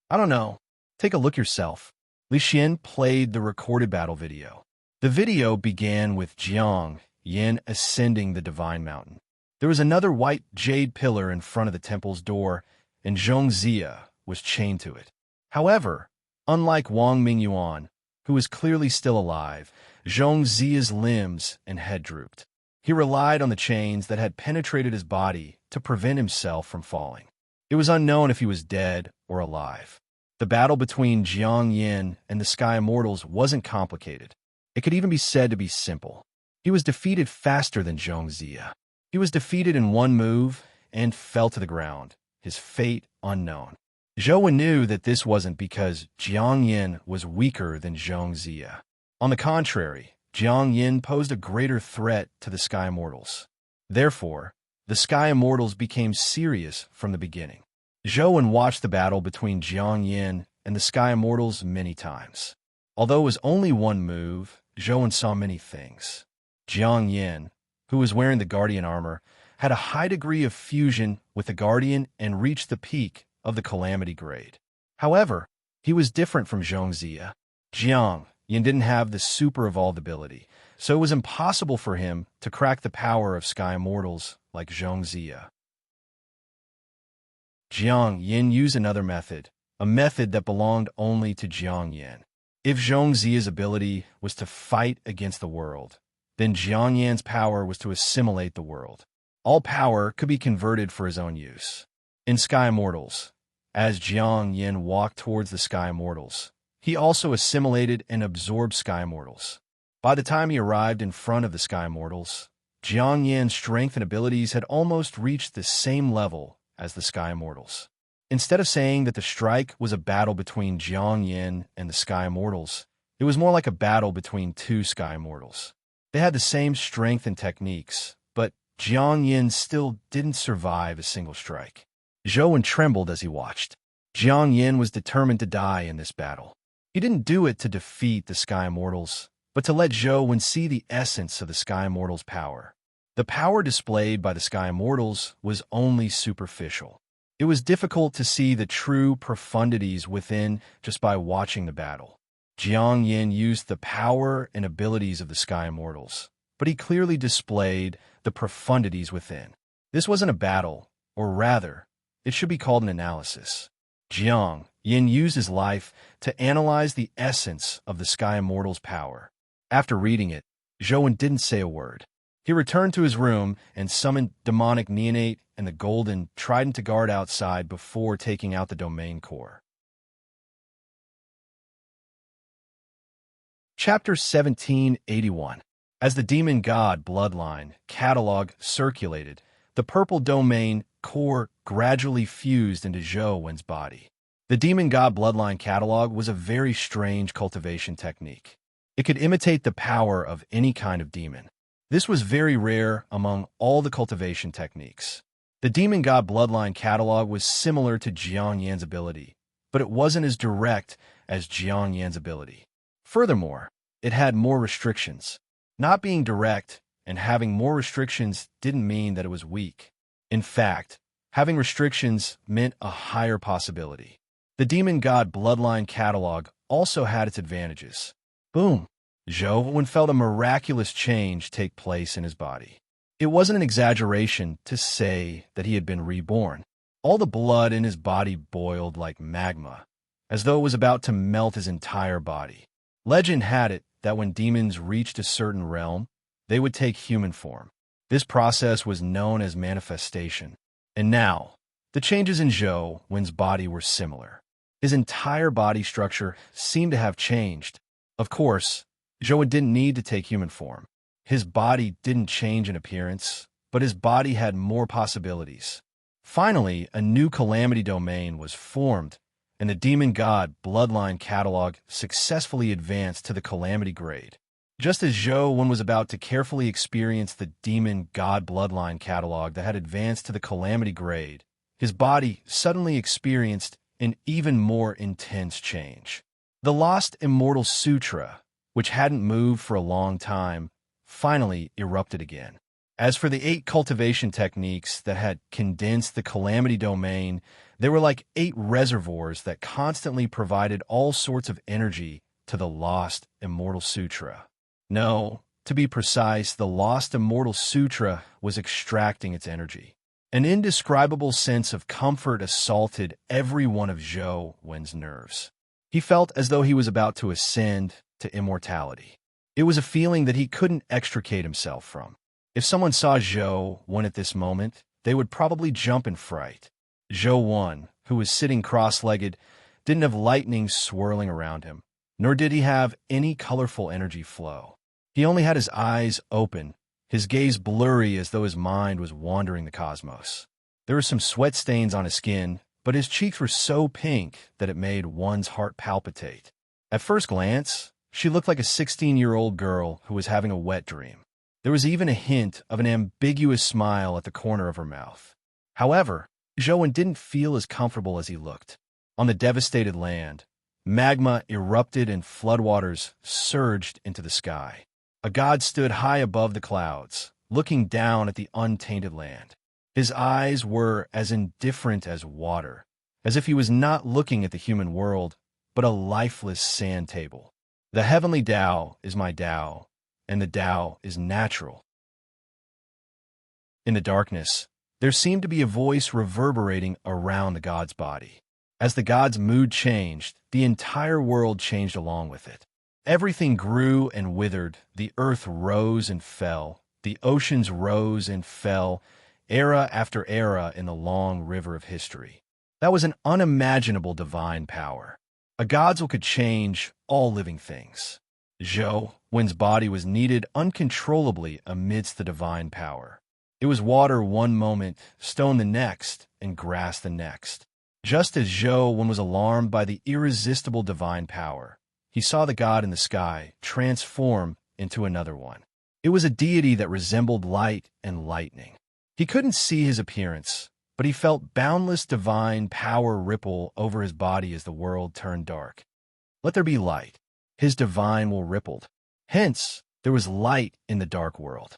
I don't know. Take a look yourself. Li Xian played the recorded battle video. The video began with Jiang Yin ascending the Divine Mountain. There was another white jade pillar in front of the temple's door, and Zhong Zia was chained to it. However, unlike Wang Mingyuan, who was clearly still alive, Zhong Zia's limbs and head drooped. He relied on the chains that had penetrated his body to prevent himself from falling. It was unknown if he was dead or alive. The battle between Jiang Yin and the Sky Immortals wasn't complicated. It could even be said to be simple. He was defeated faster than Zhong Zia. He was defeated in one move and fell to the ground, his fate unknown. Zhou knew that this wasn't because Jiang Yin was weaker than Zhong Zia. On the contrary, Jiang Yin posed a greater threat to the Sky Immortals. Therefore, the Sky Immortals became serious from the beginning. Zhou watched the battle between Jiang Yin and the Sky Immortals many times. Although it was only one move, Zhou saw many things. Jiang Yin, who was wearing the Guardian armor, had a high degree of fusion with the Guardian and reached the peak of the Calamity grade. However, he was different from Zhongzia. Jiang Yin didn't have the super evolved ability, so it was impossible for him to crack the power of Sky Immortals like Zhongzia. Jiang Yin used another method, a method that belonged only to Jiang Yin. If Zhongzia's ability was to fight against the world, then Jiang Yin's power was to assimilate the world. All power could be converted for his own use. In Sky Immortals, as Jiang Yin walked towards the Sky Immortals, he also assimilated and absorbed Sky Immortals. By the time he arrived in front of the Sky Immortals, Jiang Yin's strength and abilities had almost reached the same level as the Sky Immortals. Instead of saying that the strike was a battle between Jiang Yin and the Sky Immortals, it was more like a battle between two Sky Immortals. They had the same strength and techniques, but Jiang Yin still didn't survive a single strike. Zhou trembled as he watched. Jiang Yin was determined to die in this battle. He didn't do it to defeat the Sky Immortals, but to let Zhou see the essence of the Sky Immortals' power. The power displayed by the Sky Immortals was only superficial. It was difficult to see the true profundities within just by watching the battle. Jiang Yin used the power and abilities of the Sky Immortals, but he clearly displayed the profundities within. This wasn't a battle, or rather, it should be called an analysis. Jiang Yin used his life to analyze the essence of the Sky Immortals' power. After reading it, Zhou didn't say a word. He returned to his room and summoned demonic neonate and the golden trident to guard outside before taking out the domain core. Chapter 1781. As the demon god bloodline catalog circulated, the purple domain core gradually fused into Zhou body. The demon god bloodline catalog was a very strange cultivation technique. It could imitate the power of any kind of demon. This was very rare among all the cultivation techniques. The demon god bloodline catalog was similar to Jiang Yin's ability, but it wasn't as direct as Jiang Yin's ability. Furthermore, it had more restrictions. Not being direct and having more restrictions didn't mean that it was weak. In fact, having restrictions meant a higher possibility. The demon god bloodline catalog also had its advantages. Boom! Zhou felt a miraculous change take place in his body. It wasn't an exaggeration to say that he had been reborn. All the blood in his body boiled like magma, as though it was about to melt his entire body. Legend had it that when demons reached a certain realm, they would take human form. This process was known as manifestation. And now, the changes in Zhou's body were similar. His entire body structure seemed to have changed. Of course, Zhou didn't need to take human form. His body didn't change in appearance, but his body had more possibilities. Finally, a new calamity domain was formed, and the demon god bloodline catalog successfully advanced to the calamity grade. Just as Zhou was about to carefully experience the demon god bloodline catalog that had advanced to the calamity grade, his body suddenly experienced an even more intense change. The lost Immortal Sutra, which hadn't moved for a long time, finally erupted again. As for the 8 cultivation techniques that had condensed the calamity domain, they were like 8 reservoirs that constantly provided all sorts of energy to the lost Immortal Sutra. No, to be precise, the lost Immortal Sutra was extracting its energy. An indescribable sense of comfort assaulted every one of Zhou's nerves. He felt as though he was about to ascend to immortality. It was a feeling that he couldn't extricate himself from. If someone saw Zhou at this moment, they would probably jump in fright. Zhou, who was sitting cross-legged, didn't have lightning swirling around him, nor did he have any colorful energy flow. He only had his eyes open, his gaze blurry as though his mind was wandering the cosmos. There were some sweat stains on his skin, but his cheeks were so pink that it made one's heart palpitate. At first glance, she looked like a 16-year-old girl who was having a wet dream. There was even a hint of an ambiguous smile at the corner of her mouth. However, Zhou didn't feel as comfortable as he looked. On the devastated land, magma erupted and floodwaters surged into the sky. A god stood high above the clouds, looking down at the untainted land. His eyes were as indifferent as water, as if he was not looking at the human world, but a lifeless sand table. The heavenly Tao is my Tao, and the Tao is natural. In the darkness, there seemed to be a voice reverberating around the god's body. As the god's mood changed, the entire world changed along with it. Everything grew and withered, the earth rose and fell, the oceans rose and fell, era after era in the long river of history. That was an unimaginable divine power. A god's will could change all living things. Zhou Wen's body was kneaded uncontrollably amidst the divine power. It was water one moment, stone the next, and grass the next. Just as Zhou Wen was alarmed by the irresistible divine power, he saw the god in the sky transform into another one. It was a deity that resembled light and lightning. He couldn't see his appearance, but he felt boundless divine power ripple over his body as the world turned dark. Let there be light. His divine will rippled. Hence, there was light in the dark world.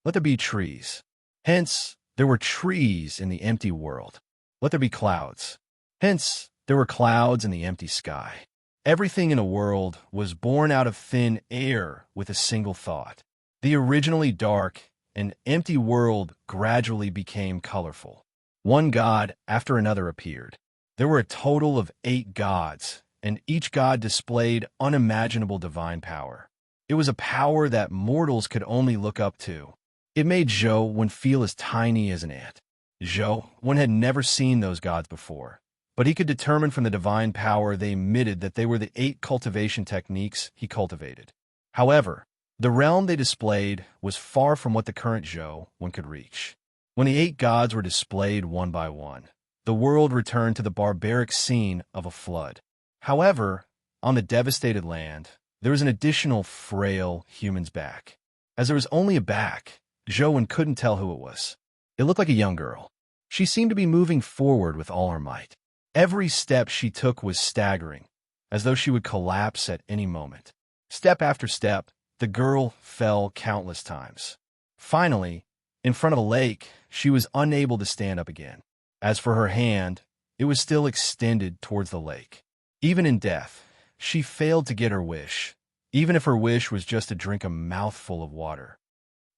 Let there be trees. Hence, there were trees in the empty world. Let there be clouds. Hence, there were clouds in the empty sky. Everything in a world was born out of thin air with a single thought. The originally dark and empty world gradually became colorful. One god after another appeared. There were a total of 8 gods, and each god displayed unimaginable divine power. It was a power that mortals could only look up to. It made Zhou Wen feel as tiny as an ant. Zhou Wen had never seen those gods before, but he could determine from the divine power they emitted that they were the 8 cultivation techniques he cultivated. However, the realm they displayed was far from what the current Zhou Wen could reach. When the 8 gods were displayed one by one, the world returned to the barbaric scene of a flood. However, on the devastated land, there was an additional frail human's back. As there was only a back, Zhou Wen couldn't tell who it was. It looked like a young girl. She seemed to be moving forward with all her might. Every step she took was staggering, as though she would collapse at any moment. Step after step, the girl fell countless times. Finally, in front of a lake, she was unable to stand up again. As for her hand, it was still extended towards the lake. Even in death, she failed to get her wish, even if her wish was just to drink a mouthful of water.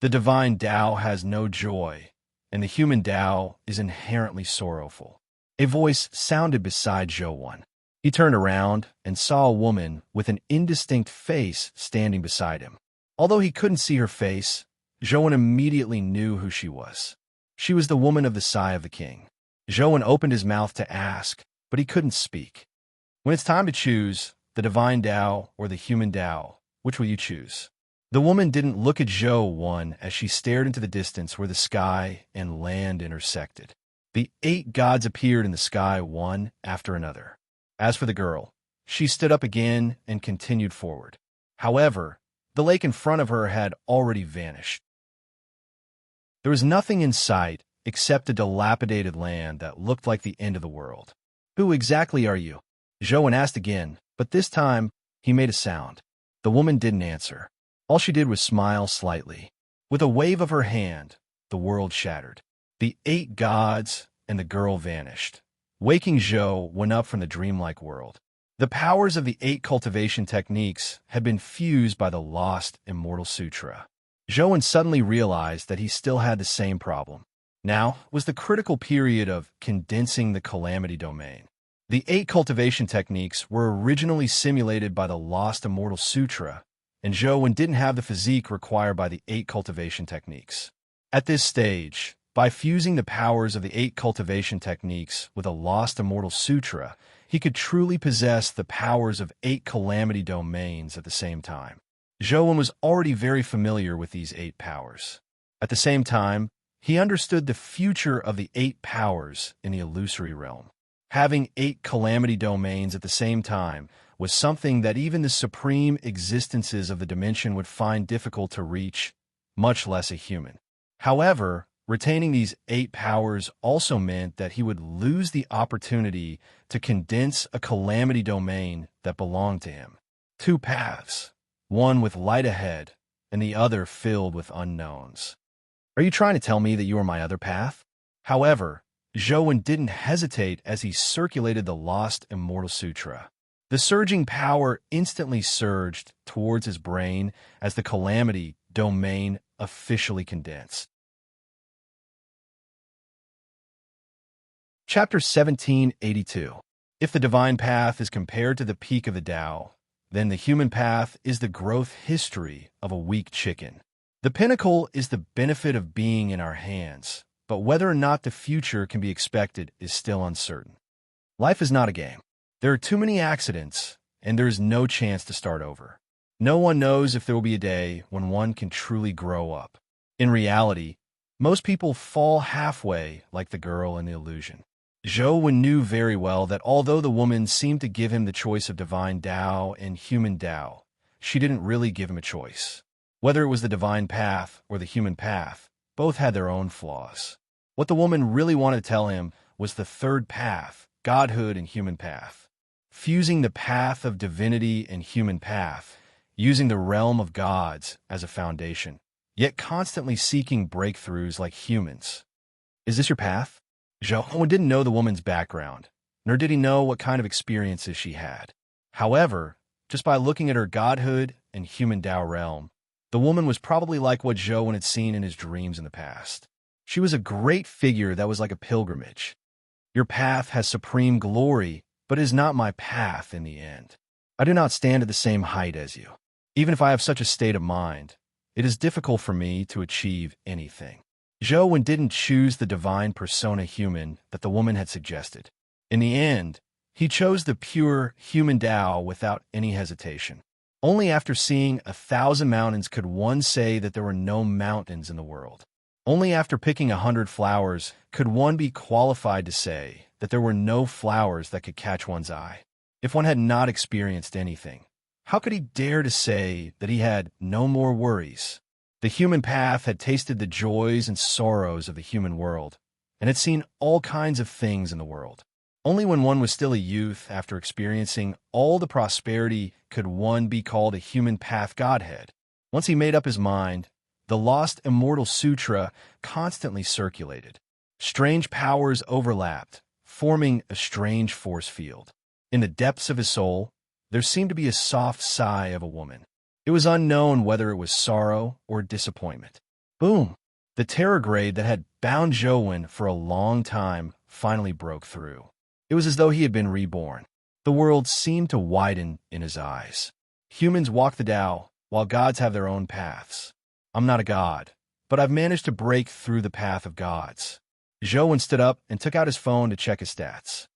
The divine Tao has no joy, and the human Tao is inherently sorrowful. A voice sounded beside Zhou Wen. He turned around and saw a woman with an indistinct face standing beside him. Although he couldn't see her face, Zhou Wen immediately knew who she was. She was the woman of the Sigh of the King. Zhou Wen opened his mouth to ask, but he couldn't speak. When it's time to choose, the divine Tao or the human Tao, which will you choose? The woman didn't look at Zhou Wen as she stared into the distance where the sky and land intersected. The 8 gods appeared in the sky one after another. As for the girl, she stood up again and continued forward. However, the lake in front of her had already vanished. There was nothing in sight except a dilapidated land that looked like the end of the world. Who exactly are you? Zhou Wen asked again, but this time he made a sound. The woman didn't answer. All she did was smile slightly. With a wave of her hand, the world shattered. The 8 gods and the girl vanished. Waking Zhou went up from the dreamlike world. The powers of the 8 cultivation techniques had been fused by the lost Immortal Sutra. Zhou Wen suddenly realized that he still had the same problem. Now was the critical period of condensing the calamity domain. The 8 cultivation techniques were originally simulated by the lost Immortal Sutra, and Zhou Wen didn't have the physique required by the 8 cultivation techniques. At this stage, by fusing the powers of the 8 cultivation techniques with a lost Immortal Sutra, he could truly possess the powers of 8 calamity domains at the same time. Zhou Wen was already very familiar with these 8 powers. At the same time, he understood the future of the 8 powers in the illusory realm. Having 8 calamity domains at the same time was something that even the supreme existences of the dimension would find difficult to reach, much less a human. However, retaining these 8 powers also meant that he would lose the opportunity to condense a calamity domain that belonged to him. 2 paths, one with light ahead and the other filled with unknowns. Are you trying to tell me that you are my other path? However, Zhou didn't hesitate as he circulated the lost Immortal Sutra. The surging power instantly surged towards his brain as the calamity domain officially condensed. Chapter 1782. If the divine path is compared to the peak of the Tao, then the human path is the growth history of a weak chicken. The pinnacle is the benefit of being in our hands, but whether or not the future can be expected is still uncertain. Life is not a game. There are too many accidents, and there is no chance to start over. No one knows if there will be a day when one can truly grow up. In reality, most people fall halfway like the girl in the illusion. Zhou knew very well that although the woman seemed to give him the choice of divine Tao and human Tao, she didn't really give him a choice. Whether it was the divine path or the human path, both had their own flaws. What the woman really wanted to tell him was the third path, godhood and human path. Fusing the path of divinity and human path, using the realm of gods as a foundation, yet constantly seeking breakthroughs like humans. Is this your path? Zhou didn't know the woman's background, nor did he know what kind of experiences she had. However, just by looking at her godhood and human Tao realm, the woman was probably like what Zhou had seen in his dreams in the past. She was a great figure that was like a pilgrimage. Your path has supreme glory, but is not my path in the end. I do not stand at the same height as you. Even if I have such a state of mind, it is difficult for me to achieve anything. Zhou didn't choose the divine persona human that the woman had suggested. In the end, he chose the pure human Tao without any hesitation. Only after seeing 1,000 mountains could one say that there were no mountains in the world. Only after picking 100 flowers could one be qualified to say that there were no flowers that could catch one's eye. If one had not experienced anything, how could he dare to say that he had no more worries? The human path had tasted the joys and sorrows of the human world, and had seen all kinds of things in the world. Only when one was still a youth, after experiencing all the prosperity, could one be called a human path godhead. Once he made up his mind, the lost Immortal Sutra constantly circulated. Strange powers overlapped, forming a strange force field. In the depths of his soul, there seemed to be a soft sigh of a woman. It was unknown whether it was sorrow or disappointment. Boom! The terror grade that had bound Zhou for a long time finally broke through. It was as though he had been reborn. The world seemed to widen in his eyes. Humans walk the Tao, while gods have their own paths. I'm not a god, but I've managed to break through the path of gods. Zhou stood up and took out his phone to check his stats.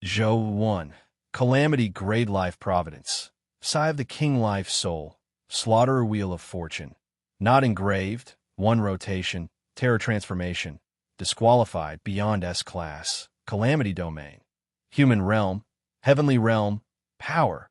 Zhou 1. Calamity Grade Life Providence. Sigh of the King Life Soul. Slaughterer Wheel of Fortune. Not engraved. 1 rotation. Terror Transformation. Disqualified beyond S class. Calamity Domain. Human Realm. Heavenly Realm. Power.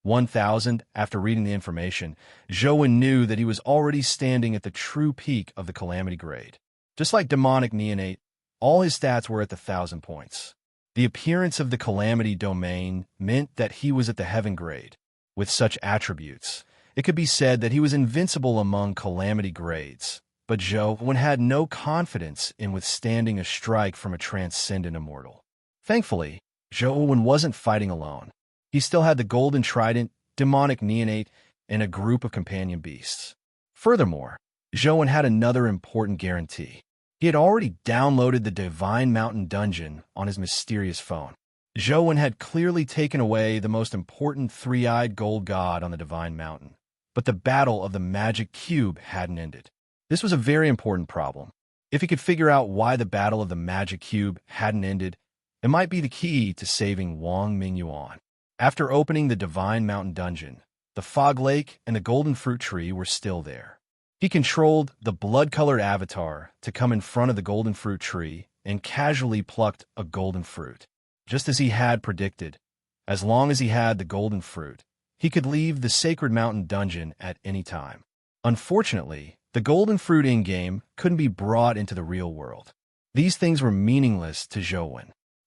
1,000. After reading the information, Zhou knew that he was already standing at the true peak of the Calamity grade. Just like demonic neonate, all his stats were at the 1,000 points. The appearance of the Calamity Domain meant that he was at the Heaven grade. With such attributes, it could be said that he was invincible among Calamity grades. But Zhou had no confidence in withstanding a strike from a transcendent immortal. Thankfully, Zhou wasn't fighting alone. He still had the Golden Trident, demonic neonate, and a group of companion beasts. Furthermore, Zhou had another important guarantee. He had already downloaded the Divine Mountain Dungeon on his mysterious phone. Zhou had clearly taken away the most important three-eyed gold god on the Divine Mountain, but the battle of the Magic Cube hadn't ended. This was a very important problem. If he could figure out why the battle of the Magic Cube hadn't ended, it might be the key to saving Wang Mingyuan. After opening the Divine Mountain Dungeon, the Fog Lake and the Golden Fruit Tree were still there. He controlled the blood-colored avatar to come in front of the Golden Fruit Tree and casually plucked a golden fruit. Just as he had predicted, as long as he had the golden fruit, he could leave the Sacred Mountain Dungeon at any time. Unfortunately, the golden fruit in-game couldn't be brought into the real world. These things were meaningless to Zhou.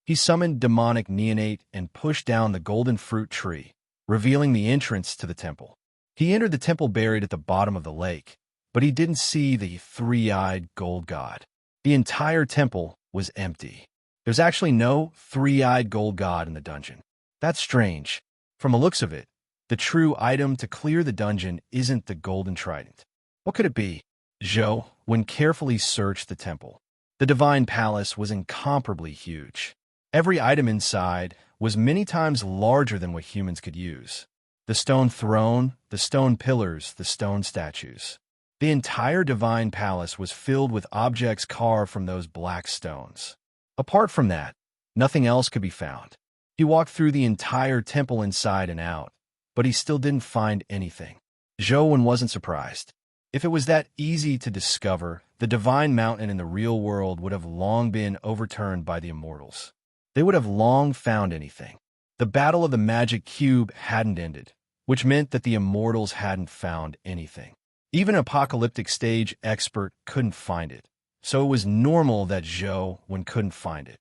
He summoned demonic neonate and pushed down the golden fruit tree, revealing the entrance to the temple. He entered the temple buried at the bottom of the lake, but he didn't see the three-eyed gold god. The entire temple was empty. There's actually no three-eyed gold god in the dungeon. That's strange. From the looks of it, the true item to clear the dungeon isn't the golden trident. What could it be? Zhou, when carefully searched the temple. The divine palace was incomparably huge. Every item inside was many times larger than what humans could use. The stone throne, the stone pillars, the stone statues. The entire divine palace was filled with objects carved from those black stones. Apart from that, nothing else could be found. He walked through the entire temple inside and out, but he still didn't find anything. Zhou wasn't surprised. If it was that easy to discover, the divine mountain in the real world would have long been overturned by the immortals. They would have long found anything. The battle of the magic cube hadn't ended, which meant that the immortals hadn't found anything. Even an apocalyptic stage expert couldn't find it, so it was normal that Zhou couldn't find it.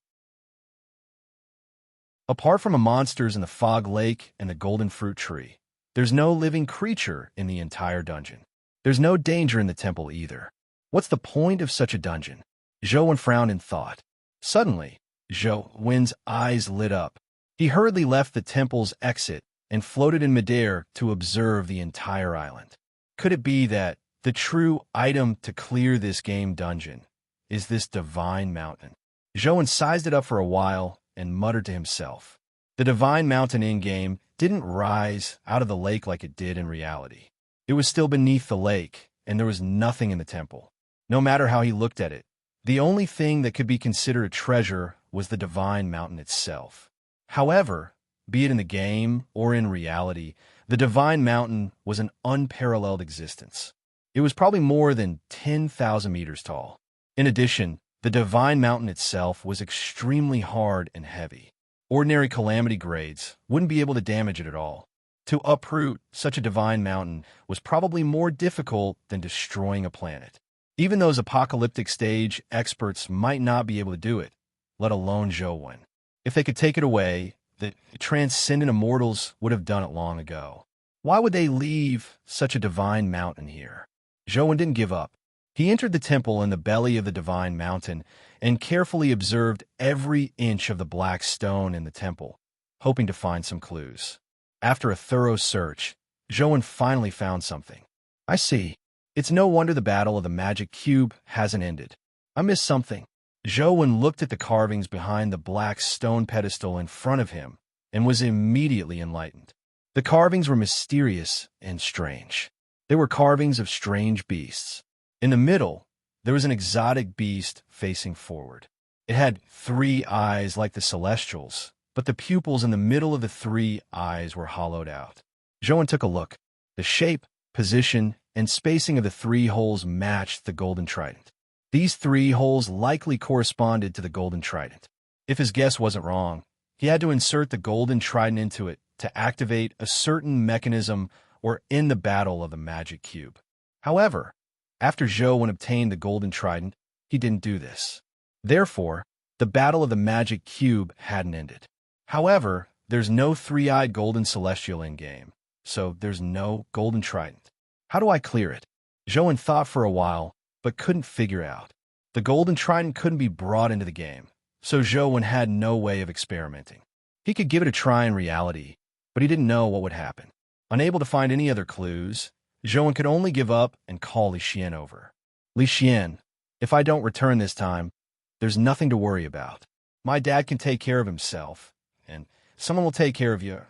Apart from the monsters in the fog lake and the golden fruit tree, there's no living creature in the entire dungeon. There's no danger in the temple either. What's the point of such a dungeon? Zhou frowned in thought. Suddenly, Zhou's eyes lit up. He hurriedly left the temple's exit and floated in midair to observe the entire island. Could it be that the true item to clear this game dungeon is this divine mountain? Zhou sized it up for a while and muttered to himself. The divine mountain in-game didn't rise out of the lake like it did in reality. It was still beneath the lake, and there was nothing in the temple. No matter how he looked at it, the only thing that could be considered a treasure was the divine mountain itself. However, be it in the game or in reality, the divine mountain was an unparalleled existence. It was probably more than 10,000 meters tall. In addition, the divine mountain itself was extremely hard and heavy. Ordinary calamity grades wouldn't be able to damage it at all. To uproot such a divine mountain was probably more difficult than destroying a planet. Even those apocalyptic stage experts might not be able to do it, let alone Zhou. If they could take it away, the transcendent immortals would have done it long ago. Why would they leave such a divine mountain here? Zhou didn't give up. He entered the temple in the belly of the divine mountain and carefully observed every inch of the black stone in the temple, hoping to find some clues. After a thorough search, Zhou finally found something. I see. It's no wonder the battle of the magic cube hasn't ended. I missed something. Zhou looked at the carvings behind the black stone pedestal in front of him and was immediately enlightened. The carvings were mysterious and strange. They were carvings of strange beasts. In the middle, there was an exotic beast facing forward. It had 3 eyes like the celestials, but the pupils in the middle of the 3 eyes were hollowed out. Zhou took a look. The shape, position, and spacing of the 3 holes matched the golden trident. These 3 holes likely corresponded to the golden trident. If his guess wasn't wrong, he had to insert the golden trident into it to activate a certain mechanism or end the battle of the magic cube. However, after Zhou obtained the golden trident, he didn't do this. Therefore, the battle of the magic cube hadn't ended. However, there's no 3-eyed golden celestial in-game, so there's no golden trident. How do I clear it? Zhou thought for a while, but couldn't figure out. The golden trident couldn't be brought into the game, so Zhou had no way of experimenting. He could give it a try in reality, but he didn't know what would happen. Unable to find any other clues, Zhou could only give up and call Li Xian over. Li Xian, if I don't return this time, there's nothing to worry about. My dad can take care of himself, and someone will take care of you.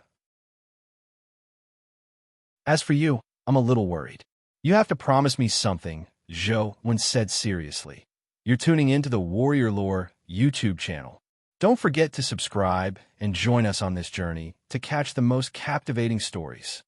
As for you, I'm a little worried. You have to promise me something, Zhou said seriously. You're tuning into the Warrior Lore YouTube channel. Don't forget to subscribe and join us on this journey to catch the most captivating stories.